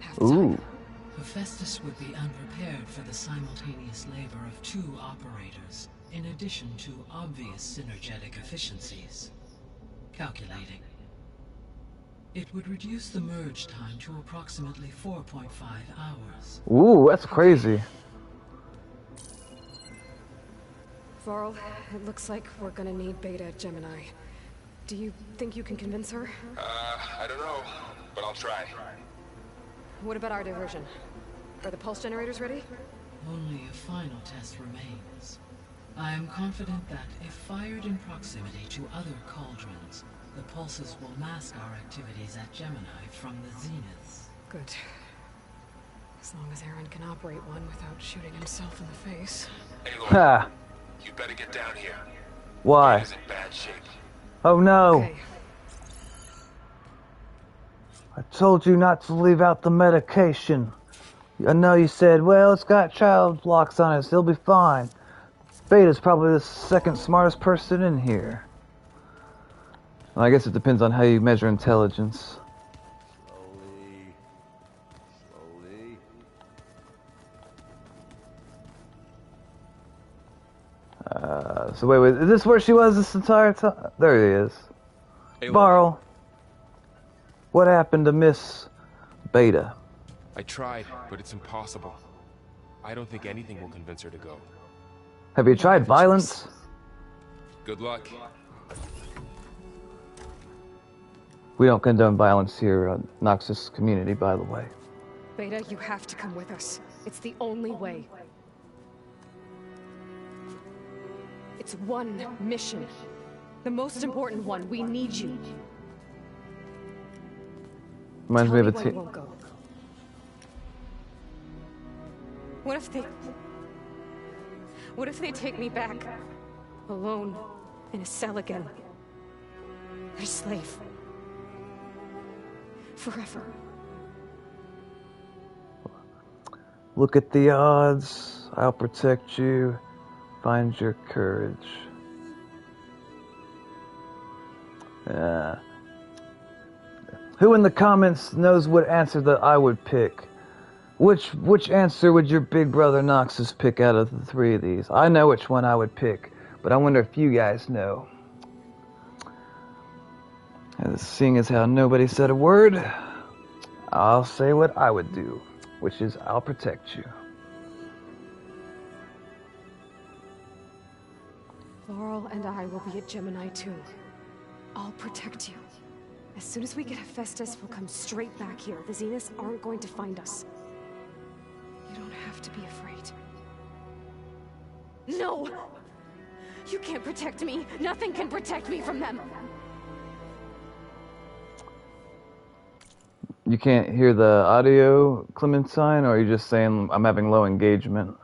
S2: Half the time.
S9: Hephaestus would be unprepared for the simultaneous labor of two operators, in addition to obvious synergetic efficiencies. Calculating. It would reduce the merge time to approximately 4.5 hours.
S1: Ooh, that's crazy.
S2: Varl, it looks like we're gonna need Beta at Gemini. Do you think you can convince her?
S4: I don't know, but I'll try.
S2: What about our diversion? Are the pulse generators ready?
S9: Only a final test remains. I am confident that if fired in proximity to other cauldrons, the pulses will mask our activities at Gemini from the Zeniths.
S2: Good. As long as Aaron can operate one without shooting himself in the face.
S1: Ha!
S4: You better get down here.
S1: Why?
S4: Beta's in bad shape.
S1: Oh no!
S2: Okay.
S1: I told you not to leave out the medication. I know you said, well, it's got child locks on it, so he'll be fine. Beta's probably the second smartest person in here. Well, I guess it depends on how you measure intelligence. So wait, is this where she was this entire time? There he is.
S4: Hey,
S1: Varl, what happened to Miss Beta?
S4: I tried, but it's impossible. I don't think anything will convince her to go.
S1: Have you tried violence?
S4: Good luck.
S1: We don't condone violence here, Noxus community, by the way.
S2: Beta, you have to come with us. It's the only way. It's one mission. The most important one. We need you.
S1: Reminds me of a
S2: Tell me why you won't go. What if they take me back? Alone. In a cell again. A slave. Forever.
S1: Look at the odds. I'll protect you. Find your courage. Who in the comments knows what answer that I would pick? Which answer would your big brother Noxus pick out of the three of these? I know which one I would pick, but I wonder if you guys know. Seeing as how nobody said a word, I'll say what I would do, which is I'll protect you.
S2: Laurel and I will be at Gemini too. I'll protect you. As soon as we get Hephaestus, we'll come straight back here. The Zeniths aren't going to find us. You don't have to be afraid. No! You can't protect me. Nothing can protect me from them.
S1: You can't hear the audio, Clementine, or are you just saying I'm having low engagement?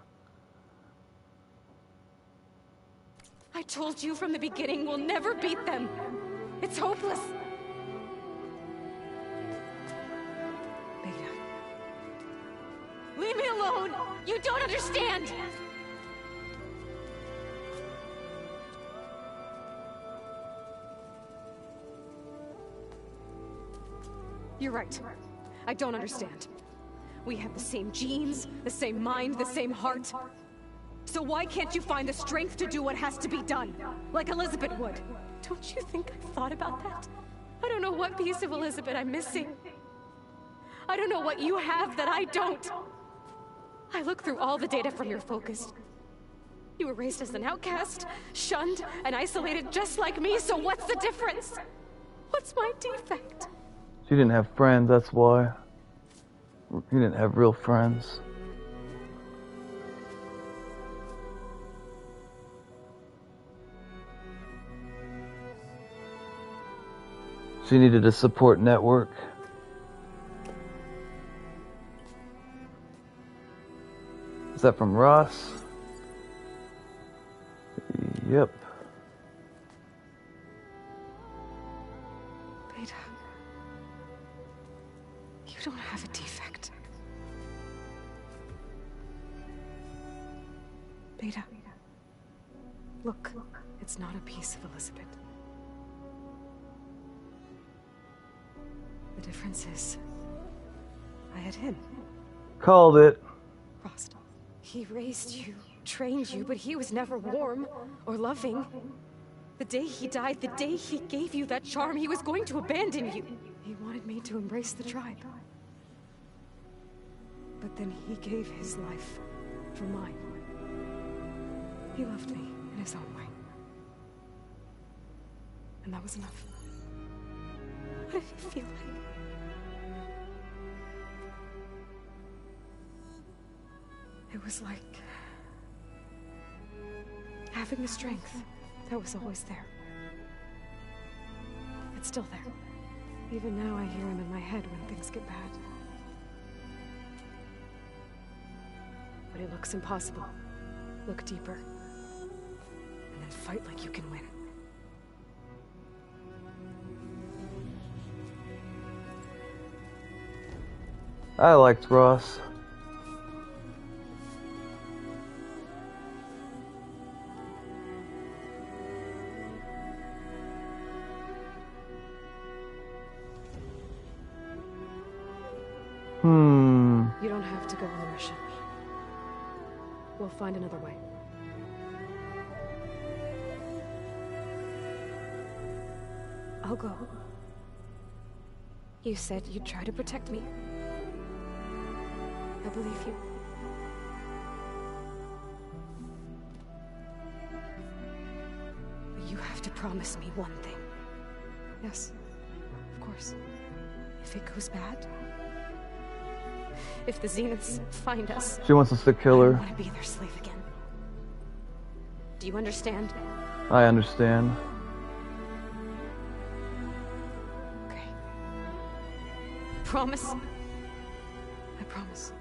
S2: I told you from the beginning we'll never beat them. It's hopeless. Beta. Leave me alone! You don't understand! You're right. I don't understand. We have the same genes, the same mind, the same heart. So why can't you find the strength to do what has to be done? Like Elizabeth would. Don't you think I've thought about that? I don't know what piece of Elizabeth I'm missing. I don't know what you have that I don't. I look through all the data from your focus. You were raised as an outcast, shunned, and isolated just like me, so what's the difference? What's my defect?
S1: She didn't have friends, that's why. You didn't have real friends. She needed a support network. Is that from Ross? Yep.
S2: Beta. You don't have a defect. Beta. Look, it's not a piece of Elizabeth. The difference is, I had him.
S1: Called it.
S2: Frost. He raised you, trained you, but he was never warm or loving. The day he died, the day he gave you that charm, he was going to abandon you. He wanted me to embrace the tribe. But then he gave his life for mine. He loved me in his own way. And that was enough. What did it feel like? It was like having the strength that was always there. It's still there. Even now I hear him in my head when things get bad. But it looks impossible. Look deeper. fight like you can win.
S1: I liked Ross.
S2: You don't have to go on the mission. We'll find another way. I'll go. You said you'd try to protect me. I believe you. But you have to promise me one thing. Yes, of course. If it goes bad, if the Zeniths find us,
S1: She wants us to kill
S2: I
S1: her.
S2: don't want to be their slave again. Do you understand?
S1: I understand.
S2: Okay. Promise? I promise.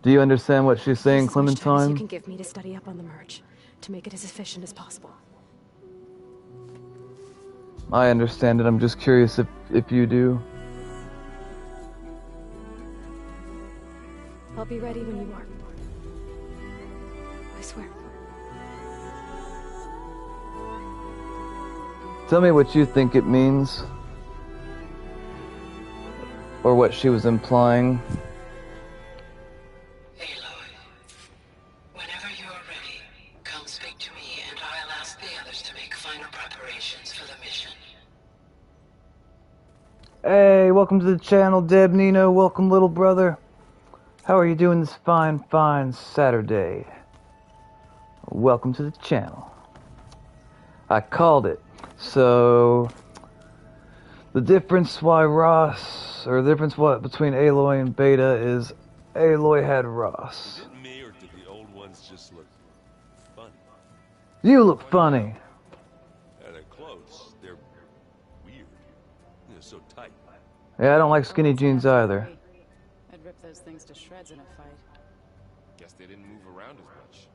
S1: Do you understand what she's saying,
S2: As much time as you
S1: Clementine?
S2: can give me to study up on the merge, to make it as efficient as possible.
S1: I understand it. I'm just curious if you do.
S2: I'll be ready when you are. I swear.
S1: Tell me what you think it means. Or what she was implying.
S7: Aloy, whenever you're ready, come speak to me and I'll ask the others to make final preparations for the mission.
S1: Hey, welcome to the channel, Deb Nino. Welcome, little brother. How are you doing this fine Saturday? Welcome to the channel. I called it. So, the difference why Ross, or the difference what between Aloy and Beta is Aloy had Ross.
S3: Is it me or did the old ones just look funny?
S1: You look funny.
S3: Yeah, their clothes, they're weird. They're so tight.
S1: Yeah, I don't like skinny jeans either.
S5: I'd rip those things to shreds in a fight.
S4: Guess they didn't move around as much.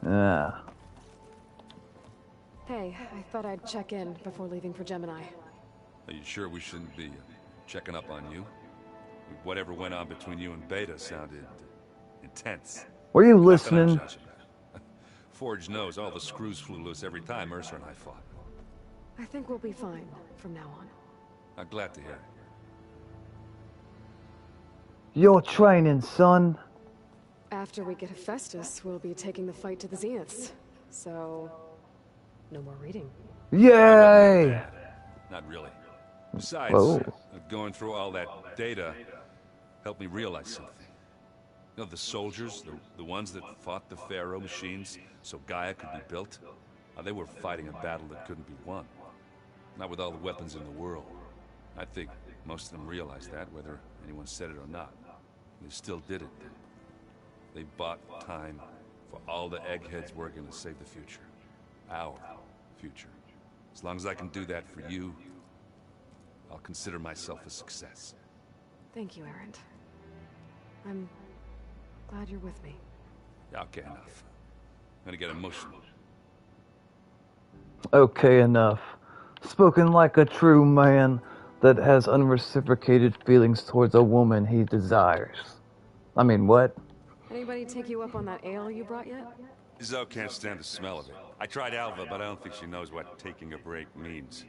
S1: Yeah.
S2: Hey, I thought I'd check in before leaving for Gemini.
S3: Are you sure we shouldn't be checking up on you? Whatever went on between you and Beta sounded intense.
S1: Were you
S3: Not that I'm
S1: listening?
S3: judging. Forge knows all the screws flew loose every time Mercer and I fought.
S2: I think we'll be fine from now on.
S3: I'm glad to hear it.
S1: Your training, son.
S2: After we get Hephaestus, we'll be taking the fight to the Zeniths. So, no more reading.
S1: Yay!
S3: Not really. Besides,
S1: Whoa.
S3: going through all that data helped me realize something. You know, the soldiers, the ones that fought the Pharaoh machines so Gaia could be built, they were fighting a battle that couldn't be won. Not with all the weapons in the world. I think most of them realized that, whether anyone said it or not. They still did it. They bought time for all the eggheads working to save the future. Our future. As long as I can do that for you, I'll consider myself a success.
S2: Thank you, Erend. I'm glad you're with me.
S3: Yeah, okay, enough. I'm gonna get emotional.
S1: Okay, enough. Spoken like a true man that has unreciprocated feelings towards a woman he desires. I mean, what?
S2: Anybody take you up on that ale you brought yet?
S3: Zoe can't stand the smell of it. I tried Alva, but I don't think she knows what taking a break means.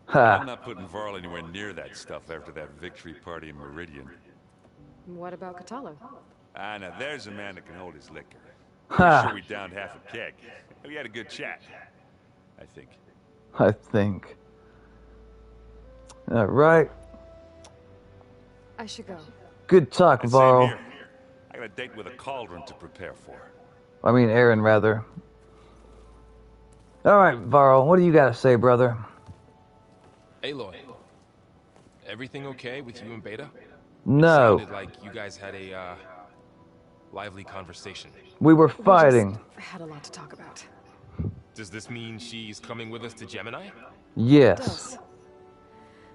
S3: I'm
S1: Ha!
S3: not putting Varl anywhere near that stuff after that victory party in Meridian.
S2: What about Catalo?
S3: Ah, now there's a man that can hold his liquor.
S1: Ha.
S3: I'm sure we downed half a keg. We had a good chat, I think.
S1: I think. Alright.
S2: I should go.
S1: Good talk,
S3: Same
S1: Varl.
S3: here. I got a date with a cauldron to prepare for.
S1: I mean, Aaron, rather. Alright, Varl, what do you gotta say, brother?
S4: Aloy, everything okay with you and Beta?
S1: No.
S4: Sounded like you guys had a, lively conversation.
S1: We were
S2: We just
S1: fighting.
S2: had a lot to talk about.
S4: Does this mean she's coming with us to Gemini?
S1: Yes.
S2: Does.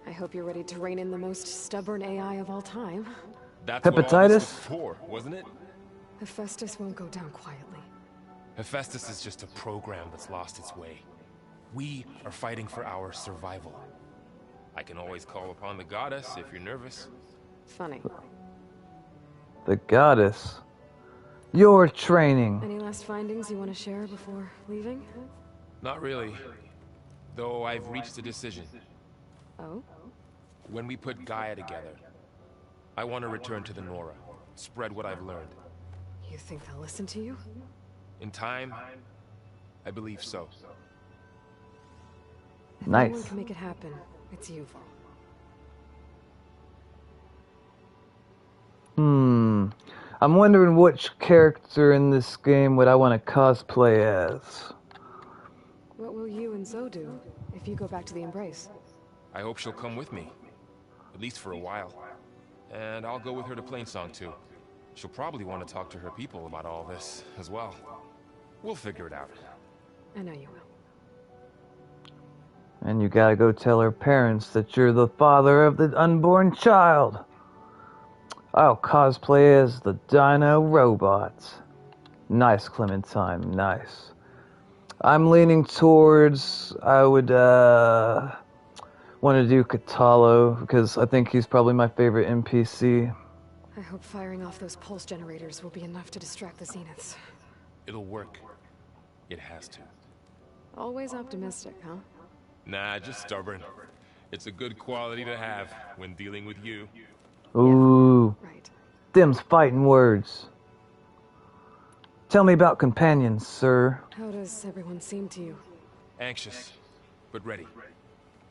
S2: I hope you're ready to rein in the most stubborn AI of all time.
S4: That's what all this
S1: Hepatitis?
S4: was for, wasn't it?
S2: Hephaestus won't go down quietly.
S4: Hephaestus is just a program that's lost its way. We are fighting for our survival. I can always call upon the goddess if you're nervous.
S2: Funny.
S1: The goddess. Your training.
S2: Any last findings you want to share before leaving?
S4: Not really. Though I've reached a decision.
S2: Oh?
S4: When we put Gaia together, I want to return to the Nora. Spread what I've learned.
S2: You think they'll listen to you?
S4: In time, I believe so.
S2: If
S1: Nice.
S2: anyone can make it happen, it's you, Varl.
S1: I'm wondering which character in this game would I want to cosplay as.
S2: What will you and Zoe do if you go back to the Embrace?
S4: I hope she'll come with me. At least for a while. And I'll go with her to Plainsong too. She'll probably want to talk to her people about all this as well. We'll figure it out.
S2: I know you will.
S1: And you gotta go tell her parents that you're the father of the unborn child. I'll cosplay as the Dino Robots. Nice, Clementine, nice. I'm leaning towards, I would want to do Catalo, because I think he's probably my favorite NPC.
S2: I hope firing off those pulse generators will be enough to distract the Zeniths.
S4: It'll work. It has to.
S2: Always optimistic, huh?
S4: Nah, just stubborn. It's a good quality to have when dealing with you.
S1: Ooh,
S2: Right.
S1: them's fighting words. Tell me about companions, sir.
S2: How does everyone seem to you?
S4: Anxious, but ready.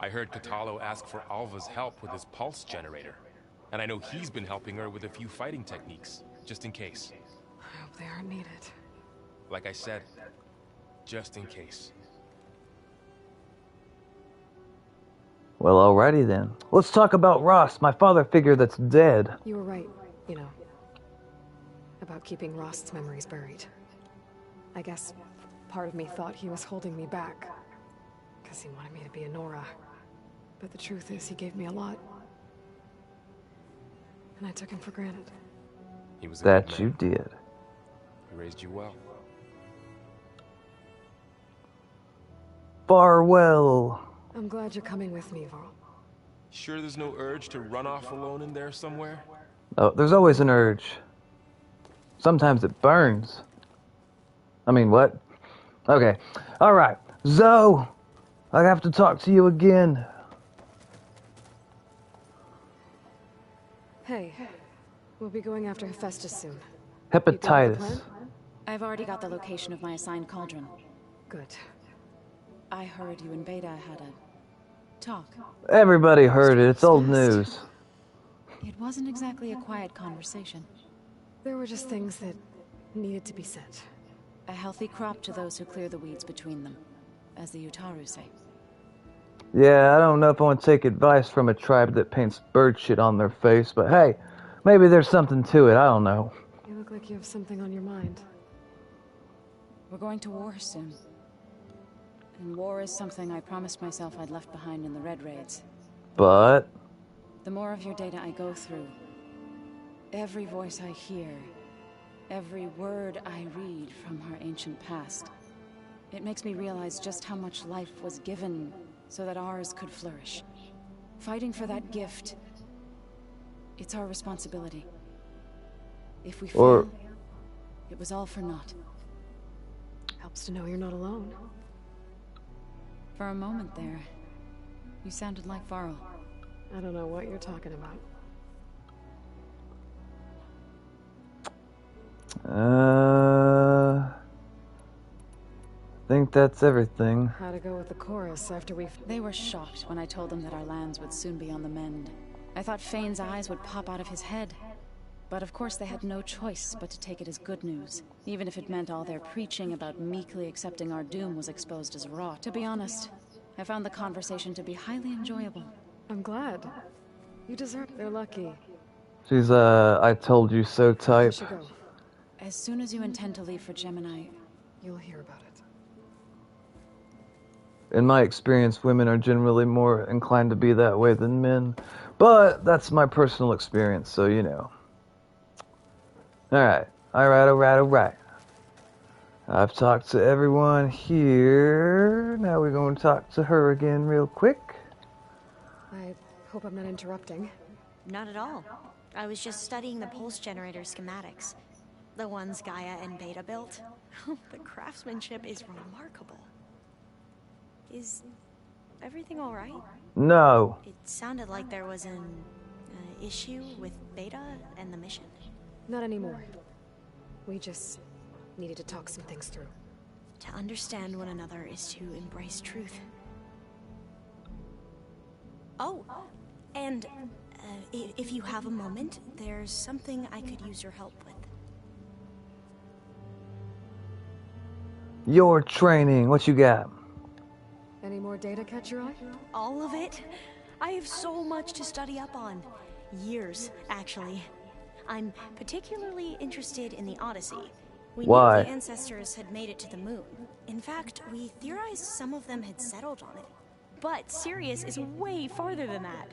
S4: I heard Catalo ask for Alva's help with his pulse generator. And I know he's been helping her with a few fighting techniques, just in case.
S2: I hope they aren't needed.
S4: Like I said, just in case.
S1: Well, alrighty then. Let's talk about Ross, my father figure that's dead.
S2: You were right, you know, about keeping Rost's memories buried. I guess part of me thought he was holding me back, because he wanted me to be a Nora. But the truth is, he gave me a lot. And I took him for granted.
S4: He was a
S1: That
S4: good
S1: you
S4: man.
S1: did.
S4: He raised you well.
S1: Farewell.
S2: I'm glad you're coming with me, Varl.
S4: Sure there's no urge to run off alone in there somewhere?
S1: Oh, there's always an urge. Sometimes it burns. I mean, what? Okay. Alright. Zoe, I have to talk to you again.
S2: Hey, we'll be going after Hephaestus soon. You go with the
S1: Hepatitis.
S2: plan?
S5: I've already got the location of my assigned cauldron.
S2: Good.
S5: I heard you and Beta had a talk.
S1: Everybody heard it. It's old news.
S5: It wasn't exactly a quiet conversation.
S2: There were just things that needed to be said.
S5: A healthy crop to those who clear the weeds between them, as the Utaru say.
S1: Yeah, I don't know if I want to take advice from a tribe that paints bird shit on their face, but hey, maybe there's something to it. I don't know.
S2: You look like you have something on your mind.
S5: We're going to war soon. And war is something I promised myself I'd left behind in the Red Raids.
S1: But
S5: The more of your data I go through, every voice I hear, every word I read from our ancient past, it makes me realize just how much life was given so that ours could flourish. Fighting for that gift, it's our responsibility. If we
S1: Or-
S5: fail, it was all for naught.
S2: Helps to know you're not alone.
S5: For a moment there, you sounded like Varl.
S2: I don't know what you're talking about.
S1: I think that's everything.
S2: How to go with the chorus after we've...
S5: They were shocked when I told them that our lands would soon be on the mend. I thought Fane's eyes would pop out of his head. But of course they had no choice but to take it as good news, even if it meant all their preaching about meekly accepting our doom was exposed as rot. To be honest, I found the conversation to be highly enjoyable.
S2: I'm glad. You deserve... They're lucky.
S1: She's I told you so
S2: You
S1: type.
S2: should go.
S5: As soon as you intend to leave for Gemini,
S2: You'll hear about it.
S1: In my experience, women are generally more inclined to be that way than men. But that's my personal experience, so you know. Alright. Alright. I've talked to everyone here. Now we're going to talk to her again real quick.
S2: I hope I'm not interrupting.
S6: Not at all. I was just studying the pulse generator schematics. The ones Gaia and Beta built. The craftsmanship is remarkable. Is everything alright?
S1: No.
S6: It sounded like there was an issue with Beta and the mission.
S2: Not anymore. We just needed to talk some things through.
S6: To understand one another is to embrace truth. Oh, and if you have a moment, there's something I could use your help with.
S1: Your training, what you got?
S2: Any more data catch your eye?
S6: All of it? I have so much to study up on. Years, actually. I'm particularly interested in the Odyssey. We
S1: Why?
S6: knew the ancestors had made it to the moon. In fact, we theorized some of them had settled on it. But Sirius is way farther than that.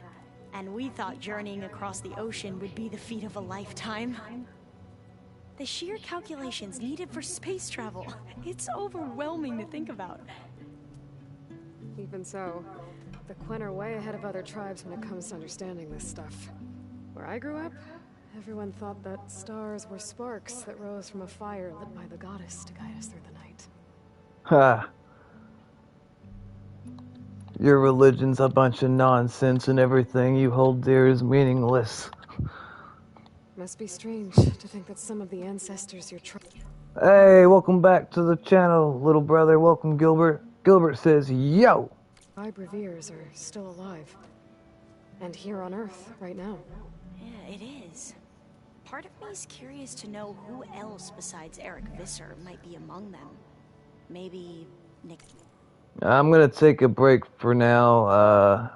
S6: And we thought journeying across the ocean would be the feat of a lifetime. The sheer calculations needed for space travel. It's overwhelming to think about.
S2: Even so, the Quen are way ahead of other tribes when it comes to understanding this stuff. Where I grew up, everyone thought that stars were sparks that rose from a fire lit by the goddess to guide us through the night.
S1: Ha. Your religion's a bunch of nonsense and everything you hold dear is meaningless.
S2: Must be strange to think that some of the ancestors you're
S1: Hey, welcome back to the channel, little brother. Welcome, Gilbert. Gilbert says, yo!
S2: tribe reveres are still alive. And here on Earth, right now.
S6: Yeah, it is. Part of me is curious to know who else besides Eric Visser might be among them. Maybe Nick.
S1: I'm gonna take a break for now,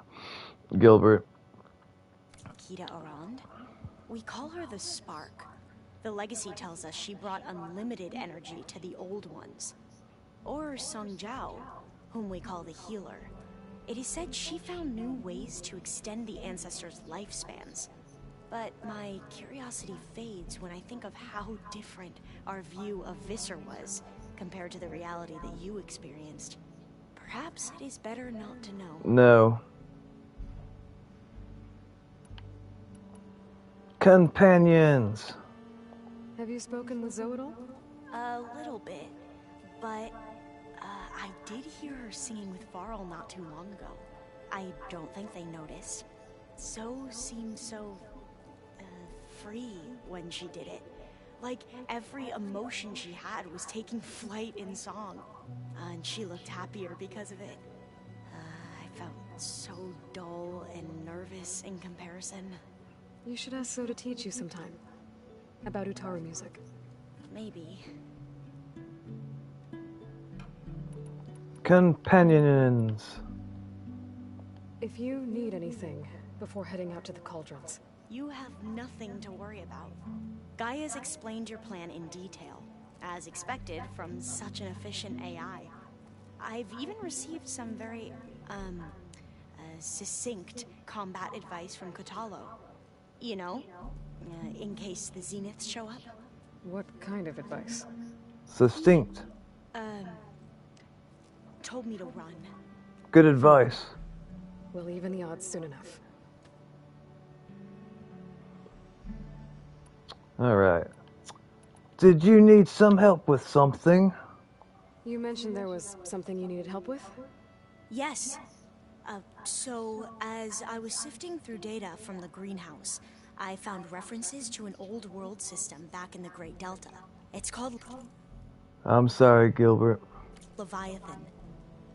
S1: Gilbert.
S6: Kita Arand? We call her the Spark. The legacy tells us she brought unlimited energy to the old ones. Or Sung Jiao, whom we call the Healer. It is said she found new ways to extend the ancestors' lifespans. But my curiosity fades when I think of how different our view of Visser was compared to the reality that you experienced. Perhaps it is better not to know.
S1: No. Companions.
S2: Have you spoken with Zoe at all?
S6: A little bit, but I did hear her singing with Varl not too long ago. I don't think they noticed. Zoe seemed so free when she did it. Like every emotion she had was taking flight in song. And she looked happier because of it. I felt so dull and nervous in comparison.
S2: You should ask Zoe to teach you sometime. About Utaru music.
S6: Maybe.
S1: Companions.
S2: If you need anything before heading out to the cauldrons.
S6: You have nothing to worry about. Gaia's explained your plan in detail, as expected from such an efficient AI. I've even received some very, succinct combat advice from Kotalo. You know, in case the Zeniths show up.
S2: What kind of advice?
S1: Succinct.
S6: Told me to run.
S1: Good advice.
S2: We'll even the odds soon enough.
S1: Alright. Did you need some help with something?
S2: You mentioned there was something you needed help with?
S6: Yes. So, as I was sifting through data from the greenhouse, I found references to an old world system back in the Great Delta. It's called...
S1: I'm sorry, Gilbert.
S6: Leviathan.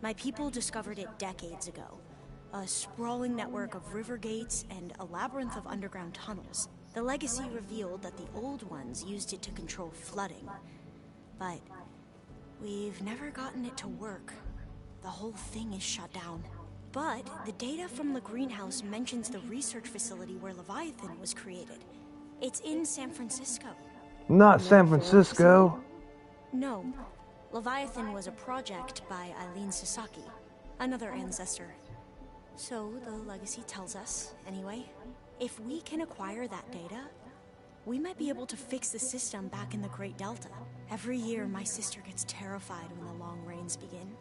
S6: My people discovered it decades ago. A sprawling network of river gates and a labyrinth of underground tunnels. The legacy revealed that the old ones used it to control flooding. But we've never gotten it to work. The whole thing is shut down. But the data from the greenhouse mentions the research facility where Leviathan was created. It's in San Francisco.
S1: Not San Francisco.
S6: No. Leviathan was a project by Eileen Sasaki, another ancestor. So the legacy tells us, anyway. If we can acquire that data, we might be able to fix the system back in the Great Delta. Every year, my sister gets terrified when the long rains begin.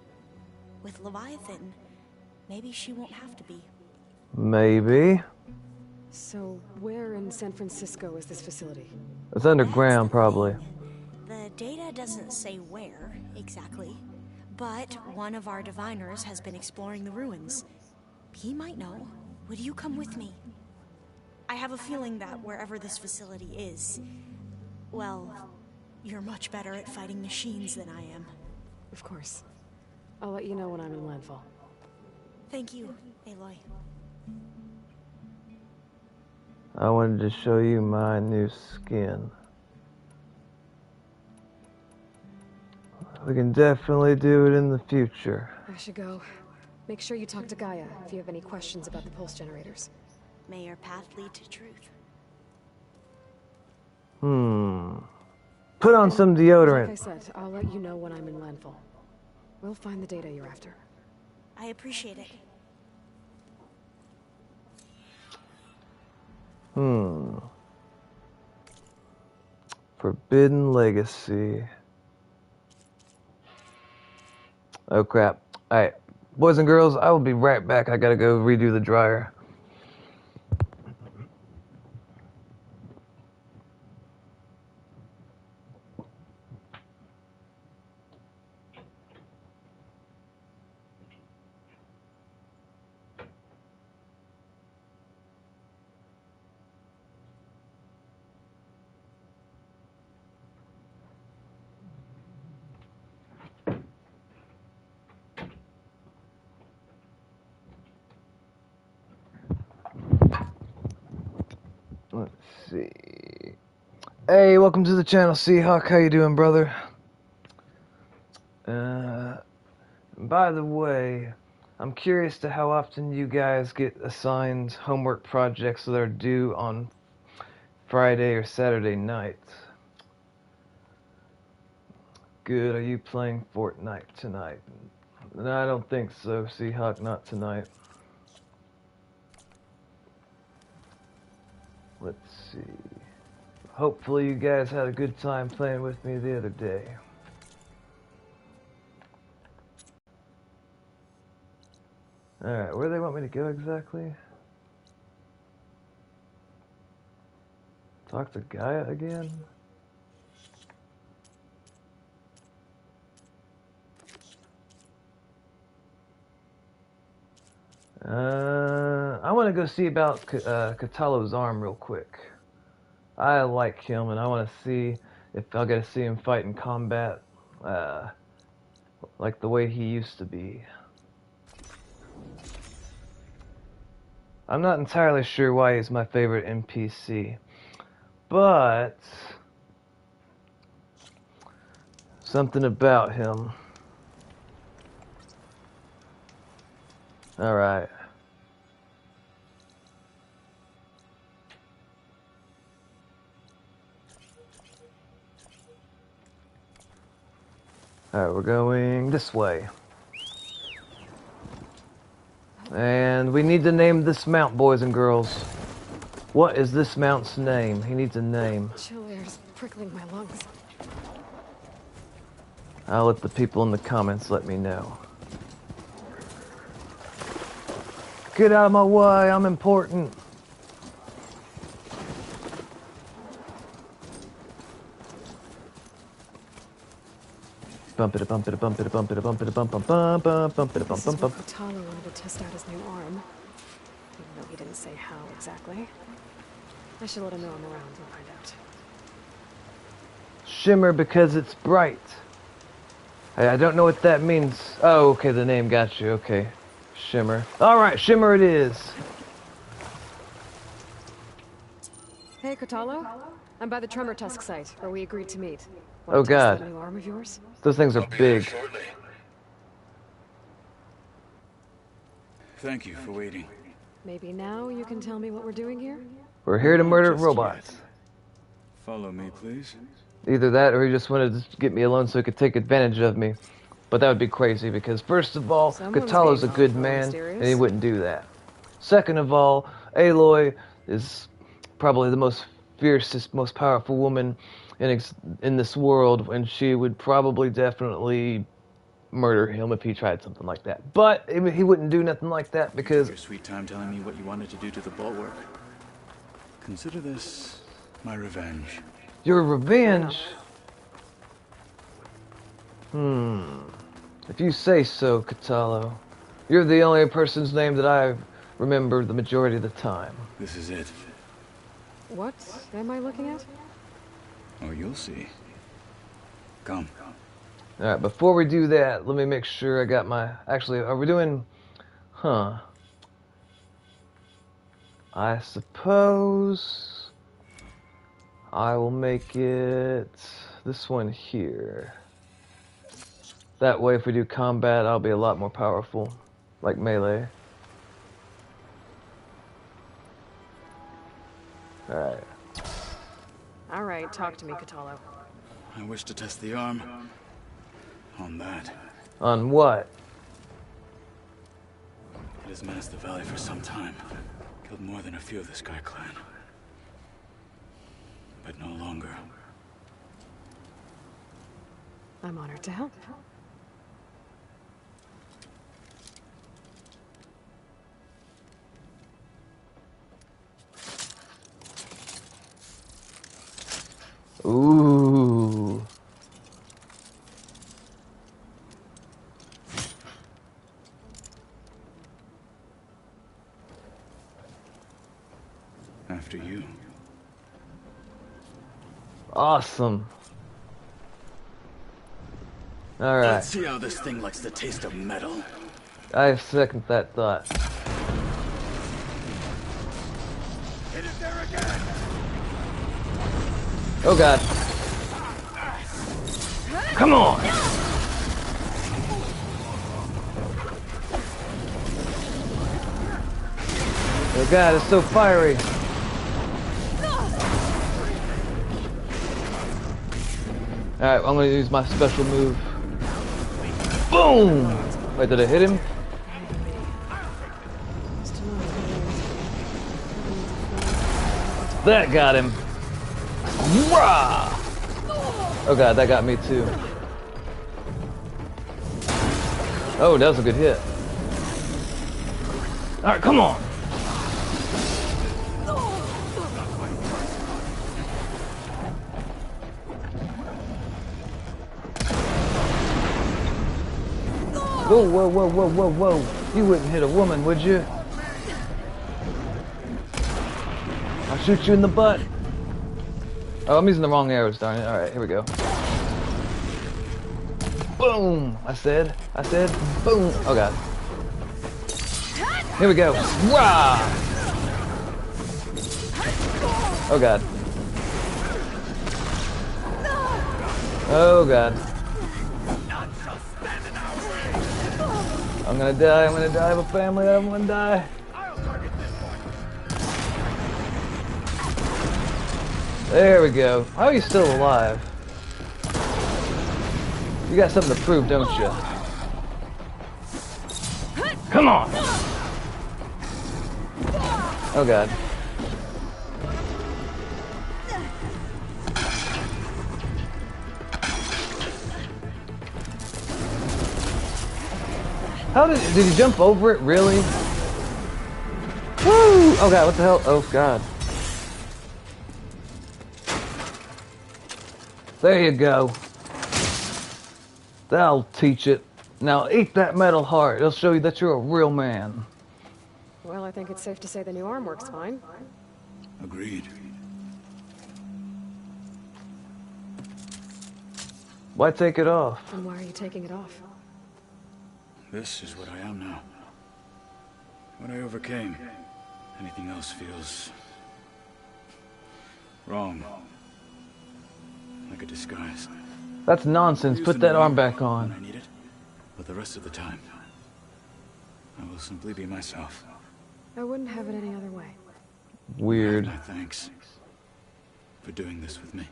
S6: With Leviathan, maybe she won't have to be.
S1: Maybe.
S2: So, where in San Francisco is this facility?
S1: It's underground, probably.
S6: The data doesn't say where, exactly. But one of our diviners has been exploring the ruins. He might know. Would you come with me? I have a feeling that wherever this facility is, well, you're much better at fighting machines than I am.
S2: Of course. I'll let you know when I'm in landfall.
S6: Thank you, Aloy.
S1: I wanted to show you my new skin. We can definitely do it in the future.
S2: I should go. Make sure you talk to Gaia if you have any questions about the pulse generators.
S6: May your path lead to truth.
S1: Put on some deodorant.
S2: Like I said, I'll let you know when I'm in landfall. We'll find the data you're after.
S6: I appreciate it.
S1: Forbidden Legacy. Oh crap. Alright. Boys and girls, I will be right back. I gotta go redo the dryer. Let's see. Hey, welcome to the channel, Seahawk. How you doing, brother? By the way, I'm curious to how often you guys get assigned homework projects that are due on Friday or Saturday night. Good. Are you playing Fortnite tonight? No, I don't think so, Seahawk. Not tonight. Let's see. Hopefully you guys had a good time playing with me the other day. Alright, where do they want me to go exactly? Talk to Gaia again? I want to go see about Catalo's arm real quick. I like him, and I want to see if I'll get to see him fight in combat, like the way he used to be. I'm not entirely sure why he's my favorite NPC, but something about him. Alright. Alright, we're going this way. And we need to name this mount, boys and girls. What is this mount's name? He needs a name.
S2: Chill air's prickling my lungs.
S1: I'll let the people in the comments let me know. Get out of my way, I'm important. Bump it a bump it a bump it a bump it a bump it a bump bump bump bump bump it a bump bump bump.
S2: Catalo wanted to test out his new arm. Even though he didn't say how exactly. I should let him know I'm around and find out.
S1: Shimmer because it's bright. I don't know what that means. Oh, okay, the name got you. Okay. Shimmer. Alright, Shimmer it is.
S2: Hey, Catalo. I'm by the Tremor Tusk site, where we agreed to meet.
S1: Oh god.
S2: That new arm of yours?
S1: Those things are big.
S8: Thank you for waiting.
S2: Maybe now you can tell me what we're doing here?
S1: We're here to murder robots.
S8: Follow me, please.
S1: Either that or he just wanted to get me alone so he could take advantage of me. But that would be crazy because first of all, Catalo's a good man and he wouldn't do that. Second of all, Aloy is probably the most fiercest, most powerful woman in this world, and she would probably definitely murder him if he tried something like that. But he wouldn't do nothing like that because...
S8: You took your sweet time telling me what you wanted to do to the bulwark. Consider this my revenge.
S1: Your revenge? If you say so, Catalo. You're the only person's name that I remember the majority of the time.
S8: This is it.
S2: What am I looking at?
S8: Oh, you'll see. Come.
S1: Alright, before we do that, let me make sure I got my... Actually, are we doing... I suppose... I will make it... this one here. That way, if we do combat, I'll be a lot more powerful. Like melee. Alright.
S2: Alright, talk to me, Catalo.
S8: I wish to test the arm. On that.
S1: On what?
S8: It has menaced the valley for some time. Killed more than a few of the Sky Clan. But no longer.
S2: I'm honored to help.
S1: Ooh.
S8: After you.
S1: Awesome. Alright.
S8: Let's see how this thing likes the taste of metal.
S1: I second that thought.
S8: Hit it there again!
S1: Oh god. Come on! Oh god, it's so fiery. Alright, I'm gonna use my special move. Boom! Wait, did I hit him? That got him. Rah! Oh god, that got me too. Oh, that was a good hit. Alright, come on! Whoa, whoa, whoa, whoa, whoa, whoa. You wouldn't hit a woman, would you? I'll shoot you in the butt. Oh, I'm using the wrong arrows, darn it. Alright, here we go. Boom! I said, boom! Oh god. Here we go. Rah! Oh god. Oh god. I'm gonna die, I have a family, I don't wanna die. There we go. How are you still alive? You got something to prove, don't you? Come on! Oh god. How did he jump over it, really? Woo! Oh god, what the hell? Oh god. There you go. That'll teach it. Now eat that metal heart. It'll show you that you're a real man.
S2: Well, I think it's safe to say the new arm works fine.
S8: Agreed.
S1: Why take it off?
S2: And why are you taking it off?
S8: This is what I am now. What I overcame. Anything else feels... wrong. Like a disguise.
S1: That's nonsense. Put that arm back
S8: When
S1: on.
S8: I need it. But the rest of the time, I will simply be myself.
S2: I wouldn't have it any other way.
S1: Weird.
S8: My thanks for doing this with me.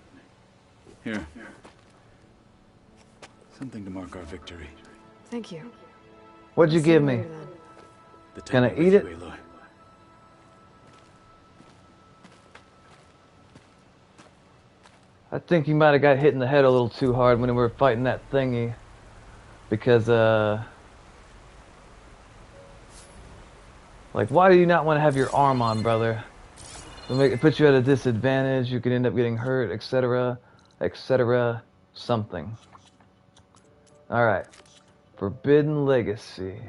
S8: Here. Something to mark our victory.
S2: Thank you.
S1: What'd you
S2: See
S1: give me?
S2: later, then.
S8: The
S1: Can I
S8: temple
S1: eat it?
S8: with you, Aloy.
S1: I think he might have got hit in the head a little too hard when we were fighting that thingy. Because, like, why do you not want to have your arm on, brother? It puts you at a disadvantage, you could end up getting hurt, etc. etc. something. Alright. Forbidden Legacy.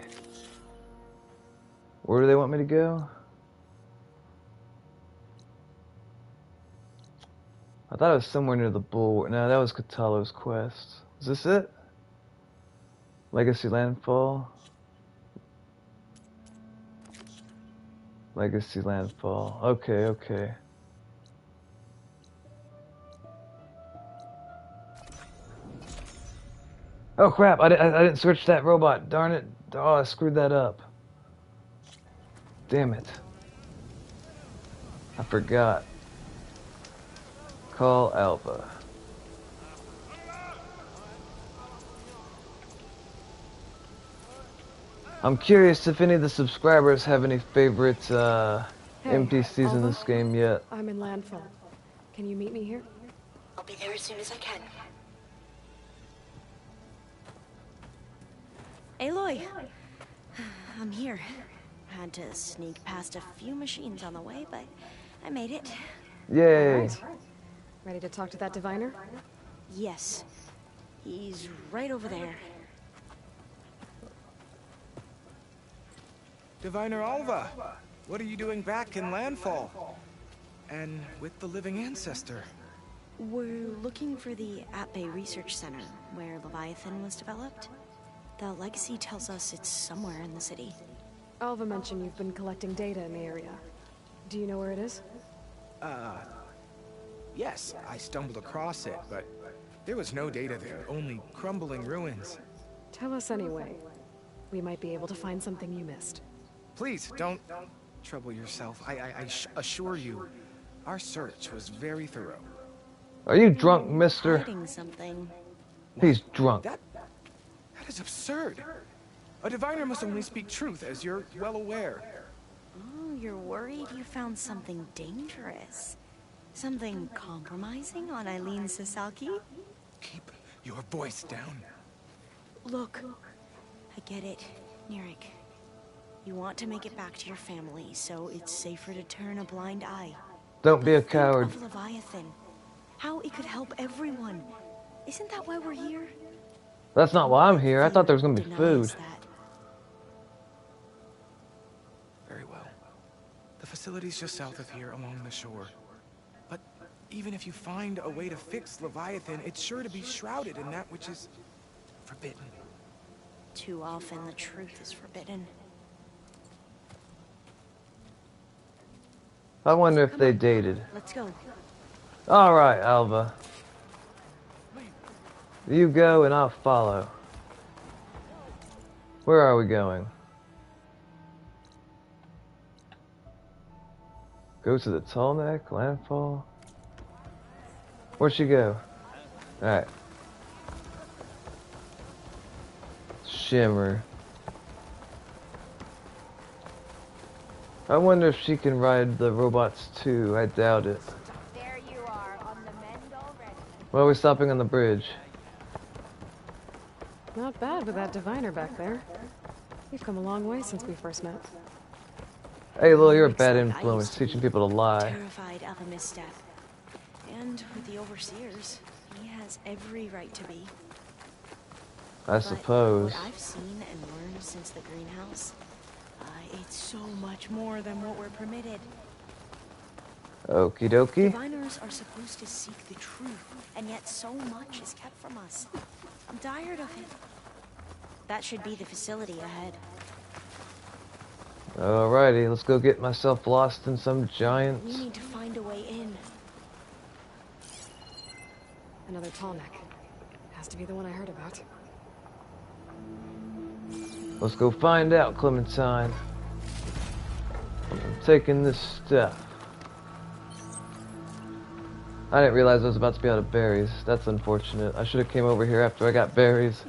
S1: Where do they want me to go? I thought it was somewhere near the bull. No, that was Catalo's quest. Is this it? Legacy Landfall? Legacy Landfall. Okay, okay. Oh crap, I didn't search that robot. Darn it. Oh, I screwed that up. Damn it. I forgot. Call Alpha. I'm curious if any of the subscribers have any favorite NPCs in this game yet.
S2: I'm in landfall. Can you meet me here?
S6: I'll be there as soon as I can. Aloy! I'm here. Had to sneak past a few machines on the way, but I made it.
S1: Yay!
S2: Right. Ready to talk to that diviner?
S6: Yes. He's right over there.
S10: Diviner Alva, what are you doing back in Landfall? And with the living ancestor?
S6: We're looking for the At-Bay Research Center, where Leviathan was developed. The legacy tells us it's somewhere in the city.
S2: Alva mentioned you've been collecting data in the area. Do you know where it is?
S10: Yes, I stumbled across it, but there was no data there, only crumbling ruins.
S2: Tell us anyway. We might be able to find something you missed.
S10: Please, don't trouble yourself. I assure you, our search was very thorough.
S1: Are you drunk, mister?
S6: Hiding something.
S1: He's drunk.
S10: That is absurd. A diviner must only speak truth, as you're well aware.
S6: Oh, you're worried you found something dangerous. Something compromising on Eileen Sasaki?
S10: Keep your voice down.
S6: Look, I get it, Nirik. You want to make it back to your family, so it's safer to turn a blind eye.
S1: Don't be a
S6: Think
S1: coward.
S6: of Leviathan. How it could help everyone. Isn't that why we're here?
S1: That's not why I'm here. I thought there was gonna be food.
S6: That.
S10: Very well. The facility's just south of here, along the shore. But even if you find a way to fix Leviathan, it's sure to be shrouded in that which is forbidden.
S6: Too often the truth is forbidden.
S1: I wonder if they dated.
S6: Let's go.
S1: Alright, Alva. You go and I'll follow. Where are we going? Go to the tall neck, landfall. Where'd she go? Alright. Shimmer. I wonder if she can ride the robots too. I doubt it.
S11: There you are, on the mend already.
S1: Why are we stopping on the bridge?
S2: Not bad with that diviner back there. You've come a long way since we first met.
S1: Hey, Lil, you're a bad
S6: Except I
S1: influence,
S6: used to
S1: teaching
S6: be
S1: people to lie.
S6: Terrified of a misstep. And with the overseers, he has every right to be.
S1: I
S6: But
S1: suppose.
S6: what I've seen and learned since the greenhouse, it's so much more than what we're permitted.
S1: Okie dokie.
S6: Diviners are supposed to seek the truth, and yet so much is kept from us. I'm tired of it. That should be the facility ahead.
S1: Alrighty, let's go get myself lost in some
S6: We
S1: giants.
S6: need to find a way in.
S2: Another tall neck. Has to be the one I heard about.
S1: Let's go find out, Clementine. I'm taking this step. I didn't realize I was about to be out of berries. That's unfortunate. I should have came over here after I got berries.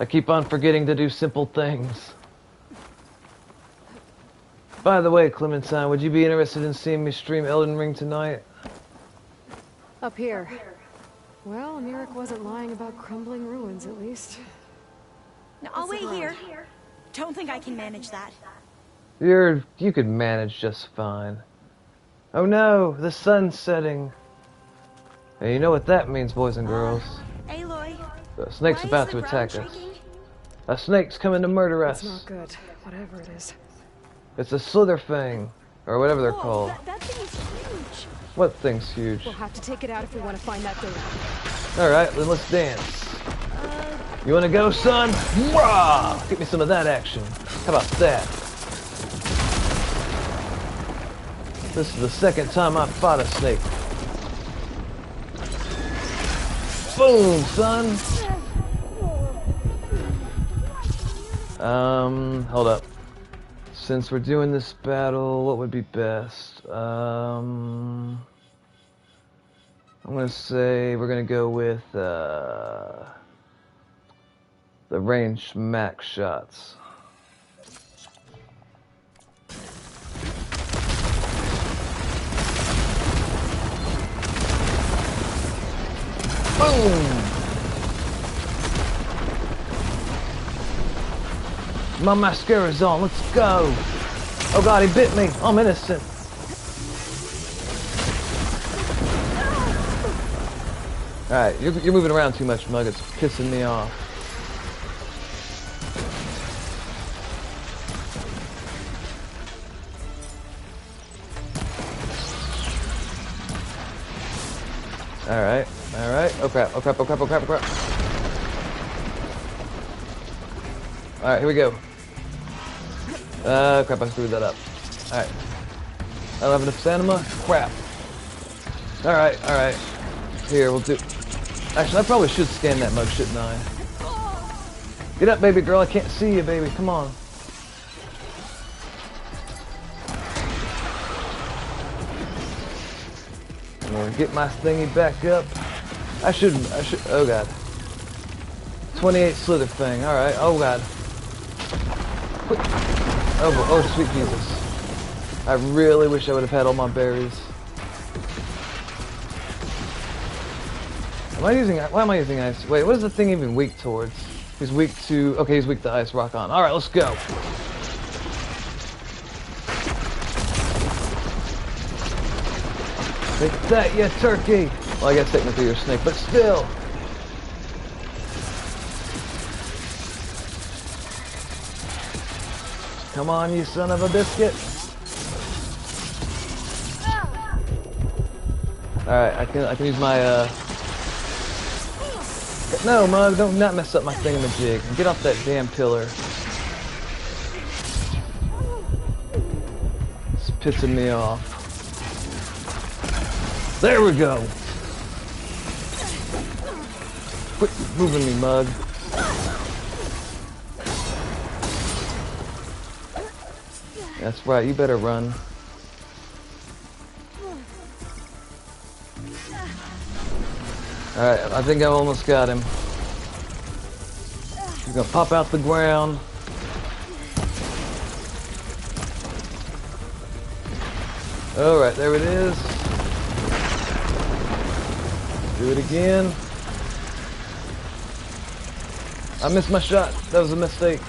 S1: I keep on forgetting to do simple things. By the way, Clementine, would you be interested in seeing me stream Elden Ring tonight?
S2: Up here. Well, Mirek wasn't lying about crumbling ruins, at least.
S6: No, I'll wait here. Don't think I can manage that.
S1: You could manage just fine. Oh no, the sun's setting. Hey, you know what that means, boys and girls.
S6: Aloy.
S1: The snake's
S6: Why
S1: about
S6: is
S1: to
S6: the
S1: attack
S6: ground
S1: us.
S6: shaking?
S1: A snake's coming to murder us.
S2: It's not good, whatever it is.
S1: It's a slither thing, or whatever they're
S6: Whoa,
S1: called.
S6: that thing is huge.
S1: What thing's huge?
S2: We'll have to take it out if we want to find that data.
S1: Alright, then let's dance. You wanna go, son? Rah! Get me some of that action. How about that? This is the second time I've fought a snake. Boom, son! Hold up. Since we're doing this battle, what would be best? I'm gonna say we're gonna go with, the ranged max shots. Boom! My mascara's on, let's go! Oh god, he bit me! I'm innocent! Alright, you're moving around too much, Mug. It's pissing me off. Alright, alright. Oh crap, oh crap, oh crap, oh crap, oh crap. Alright, here we go. Crap, I screwed that up. Alright. I don't have enough stamina? Crap. Alright, alright. Here, we'll do... Actually, I probably should scan that mug, shouldn't I? Get up, baby girl. I can't see you, baby. Come on. I'm gonna get my thingy back up. I should, oh god. 28 slither thing, alright, oh god. Quick. Oh, sweet Jesus. I really wish I would have had all my berries. Why am I using ice? Wait, what is the thing even weak towards? He's weak to, okay, he's weak to ice, rock on. Alright, let's go. Take that, you turkey! Well, I guess technically you're a snake, but still! Come on, you son of a biscuit! Alright, I can use my, No, Mug, don't not mess up my thingamajig. Get off that damn pillar. It's pissing me off. There we go! Quit moving me, Mug. That's right, you better run. Alright, I think I almost got him. He's gonna pop out the ground. Alright, there it is. Do it again. I missed my shot. That was a mistake.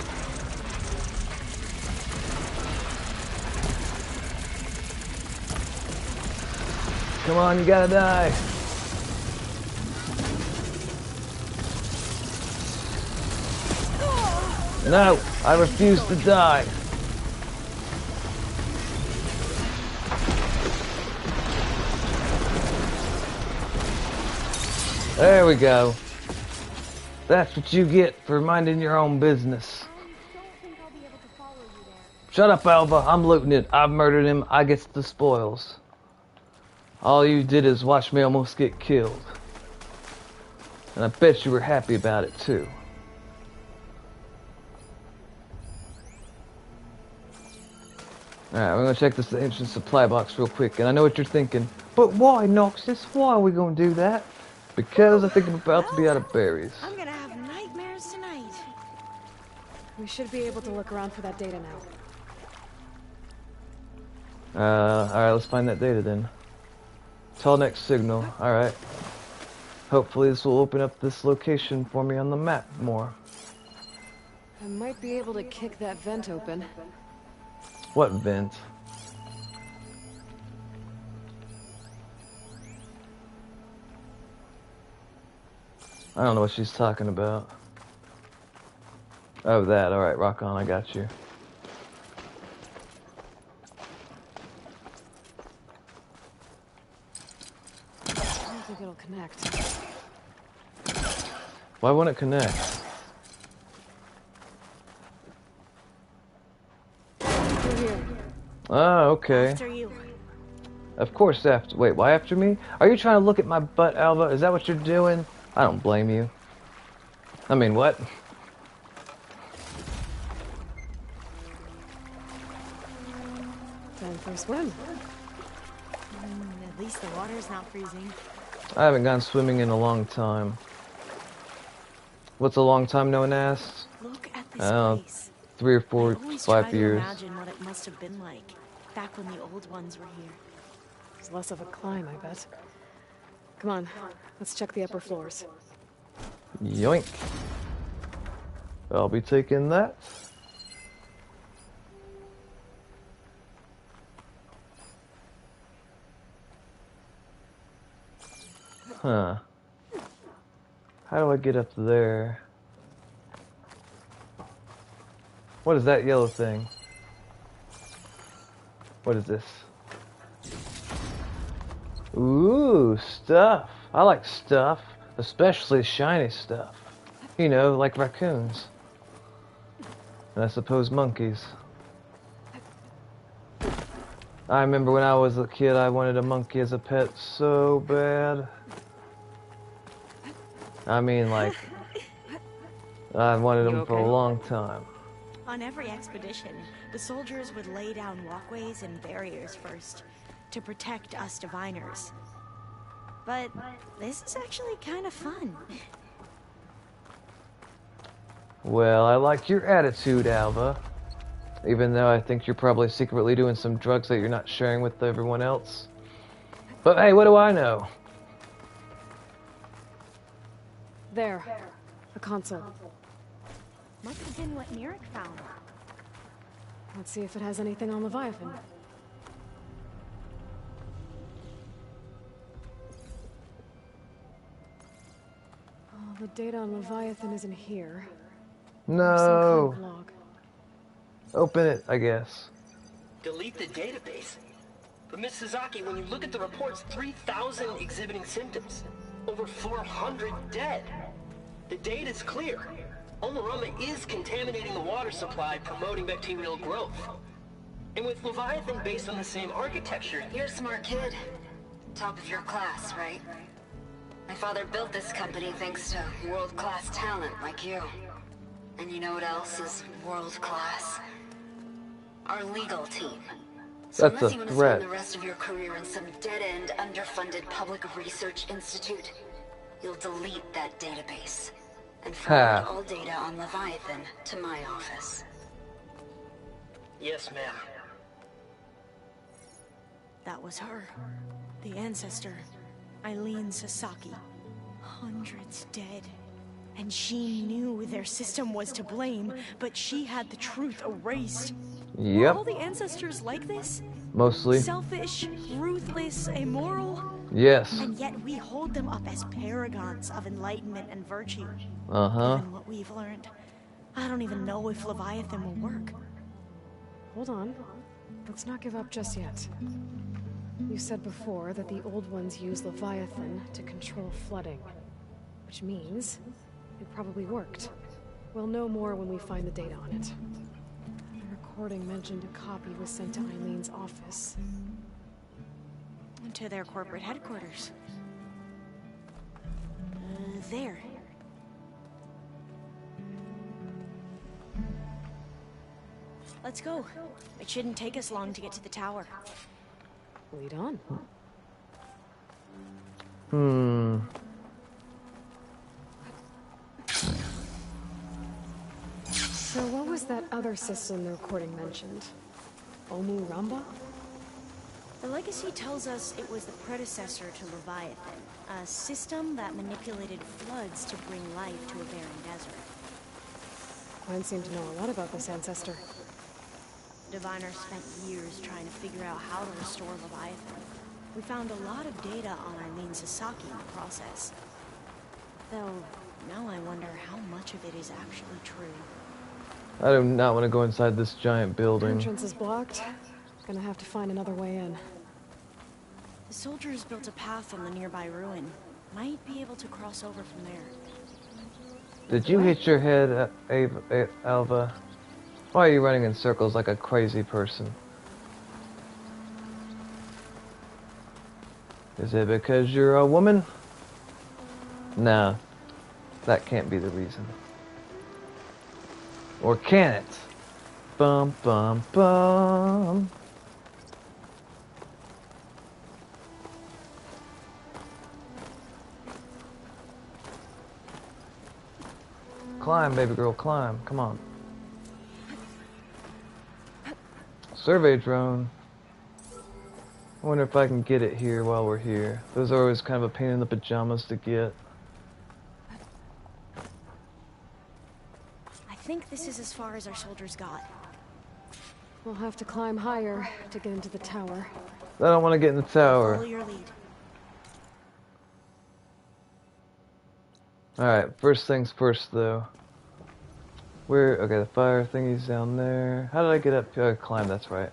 S1: Come on, you gotta die. No, I refuse to die. There we go. That's what you get for minding your own business. Shut up, Alva. I'm looting it. I've murdered him. I get the spoils. All you did is watch me almost get killed. And I bet you were happy about it, too. Alright, we're gonna check this ancient supply box real quick, and I know what you're thinking. But why, Noxus? Why are we gonna do that? Because I think I'm about to be out of berries.
S6: I'm gonna have nightmares tonight.
S2: We should be able to look around for that data now.
S1: Alright, let's find that data then. Tall neck signal, alright. Hopefully this will open up this location for me on the map more.
S2: I might be able to kick that vent open.
S1: What vent? I don't know what she's talking about. Oh, that. Alright, rock on, I got you.
S2: I don't think it'll connect.
S1: Why won't it connect?
S2: Through here.
S1: Oh, okay.
S6: After you.
S1: Of course after. Wait, why after me? Are you trying to look at my butt, Alva? Is that what you're doing? I don't blame you. I mean, what?
S2: Time for a swim.
S6: At least the water's not freezing.
S1: I haven't gone swimming in a long time. What's a long time, no one asks?
S6: Look at this place.
S1: 3 or 4,
S6: I always
S1: 5
S6: try
S1: years.
S6: to imagine what it must have been like back when the old ones were here.
S2: It's less of a climb, I bet. Come on, let's check the upper floors.
S1: Yoink. I'll be taking that. Huh. How do I get up there? What is that yellow thing? What is this? Ooh, stuff. I like stuff, especially shiny stuff. You know, like raccoons. And I suppose monkeys. I remember when I was a kid, I wanted a monkey as a pet so bad. I mean, like, I wanted them for a long time.
S6: On every expedition, the soldiers would lay down walkways and barriers first to protect us diviners. But this is actually kind of fun.
S1: Well, I like your attitude, Alva. Even though I think you're probably secretly doing some drugs that you're not sharing with everyone else. But hey, what do I know?
S2: There. A console.
S6: Must have been what Neric found.
S2: Let's see if it has anything on Leviathan. Oh, the data on Leviathan isn't here. There's some
S1: No.
S2: kind of log.
S1: Open it, I guess.
S12: Delete the database. But Miss Sasaki, when you look at the reports, 3,000 exhibiting symptoms. Over 400 dead. The data's clear. Omarama is contaminating the water supply, promoting bacterial growth. And with Leviathan based on the same architecture...
S13: You're a smart kid. Top of your class, right? My father built this company thanks to world-class talent like you. And you know what else is world-class? Our legal team. So
S1: That's
S13: unless
S1: a
S13: you want to
S1: threat.
S13: spend the rest of your career in some dead-end, underfunded public research institute, you'll delete that database and forward all data on Leviathan to my office.
S12: Yes, ma'am.
S6: That was her. The ancestor, Eileen Sasaki. Hundreds dead. And she knew their system was to blame, but she had the truth erased.
S1: Yep.
S6: Were all the ancestors like this?
S1: Mostly.
S6: Selfish, ruthless, immoral?
S1: Yes.
S6: And yet we hold them up as paragons of enlightenment and virtue.
S1: Uh-huh.
S6: Given what we've learned, I don't even know if Leviathan will work.
S2: Hold on. Let's not give up just yet. You said before that the old ones use Leviathan to control flooding. Which means it probably worked. We'll know more when we find the data on it. The recording mentioned a copy was sent to Eileen's office.
S6: To their corporate headquarters. There. Let's go. It shouldn't take us long to get to the tower.
S2: Lead on. So what was that other system the recording mentioned? Omu Ramba?
S6: The legacy tells us it was the predecessor to Leviathan, a system that manipulated floods to bring life to a barren desert.
S2: Quinn seemed to know a lot about this ancestor.
S6: Diviner spent years trying to figure out how to restore Leviathan. We found a lot of data on Eileen Sasaki in the process. Though, now I wonder how much of it is actually true.
S1: I do not want to go inside this giant building.
S2: Entrance is blocked. Gonna have to find another way in.
S6: The soldiers built a path on the nearby ruin. Might be able to cross over from there.
S1: Did you hit your head, Alva? Why are you running in circles like a crazy person? Is it because you're a woman? Nah, that can't be the reason. Or can it? Bum bum bum. Climb, baby girl, climb. Come on. Survey drone. I wonder if I can get it here while we're here. Those are always kind of a pain in the pajamas to get.
S6: I think this is as far as our soldiers got.
S2: We'll have to climb higher to get into the tower.
S1: I don't want to get in the tower.
S6: Follow your lead.
S1: Alright, first things first though. Okay, the fire thingy's down there. How did I get up here? I climb, that's right.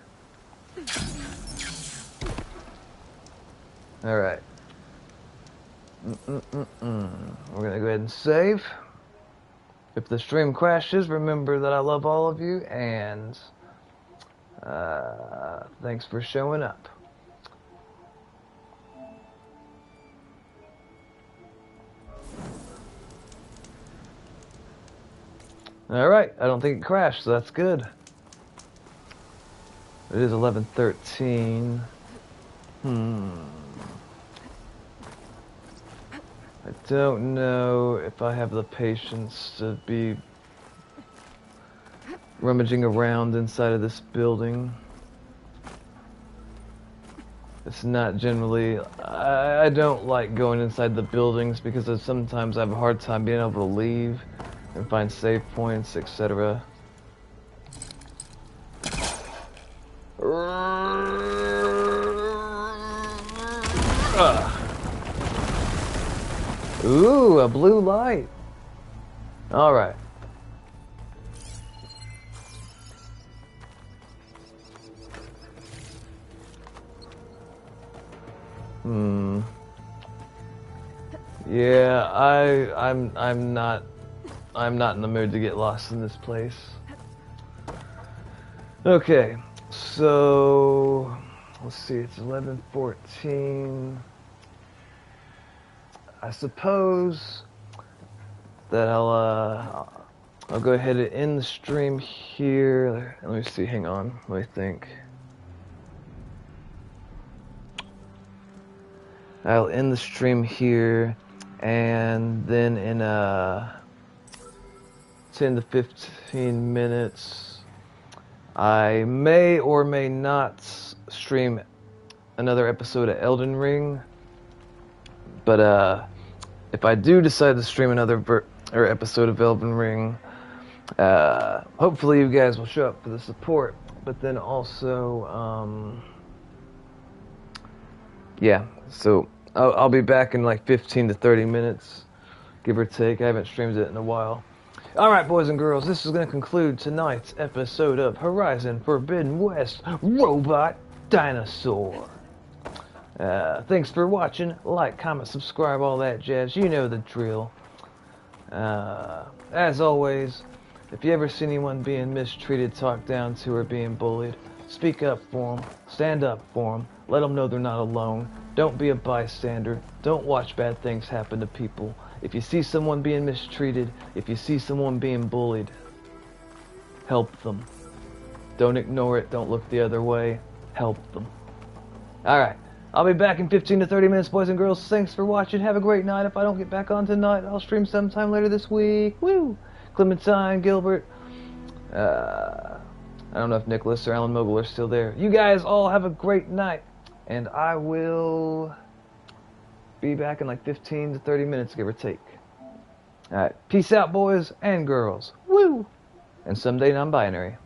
S1: Alright. We're gonna go ahead and save. If the stream crashes, remember that I love all of you, and thanks for showing up. Alright, I don't think it crashed, so that's good. It is 11:13. I don't know if I have the patience to be rummaging around inside of this building. It's not generally... I don't like going inside the buildings because sometimes I have a hard time being able to leave and find save points, etc. Ooh, a blue light. Alright. Yeah, I'm not in the mood to get lost in this place. Okay, so let's see, it's 11:14. I suppose that I'll go ahead and end the stream here. Let me see, hang on, let me think. I'll end the stream here, and then in 10 to 15 minutes, I may or may not stream another episode of Elden Ring. But if I do decide to stream another episode of Elden Ring, hopefully you guys will show up for the support. But then also, yeah, so I'll be back in like 15 to 30 minutes, give or take. I haven't streamed it in a while. Alright, boys and girls, this is going to conclude tonight's episode of Horizon Forbidden West Robot Dinosaur. Thanks for watching. Like, comment, subscribe, all that jazz. You know the drill. As always, if you ever see anyone being mistreated, talked down to, or being bullied, speak up for them. Stand up for them. Let them know they're not alone. Don't be a bystander. Don't watch bad things happen to people. If you see someone being mistreated, if you see someone being bullied, help them. Don't ignore it. Don't look the other way. Help them. Alright. I'll be back in 15 to 30 minutes, boys and girls. Thanks for watching. Have a great night. If I don't get back on tonight, I'll stream sometime later this week. Woo! Clementine, Gilbert. I don't know if Nicholas or Alan Mogul are still there. You guys all have a great night. And I will be back in like 15 to 30 minutes, give or take. Alright, peace out, boys and girls. Woo! And someday non-binary.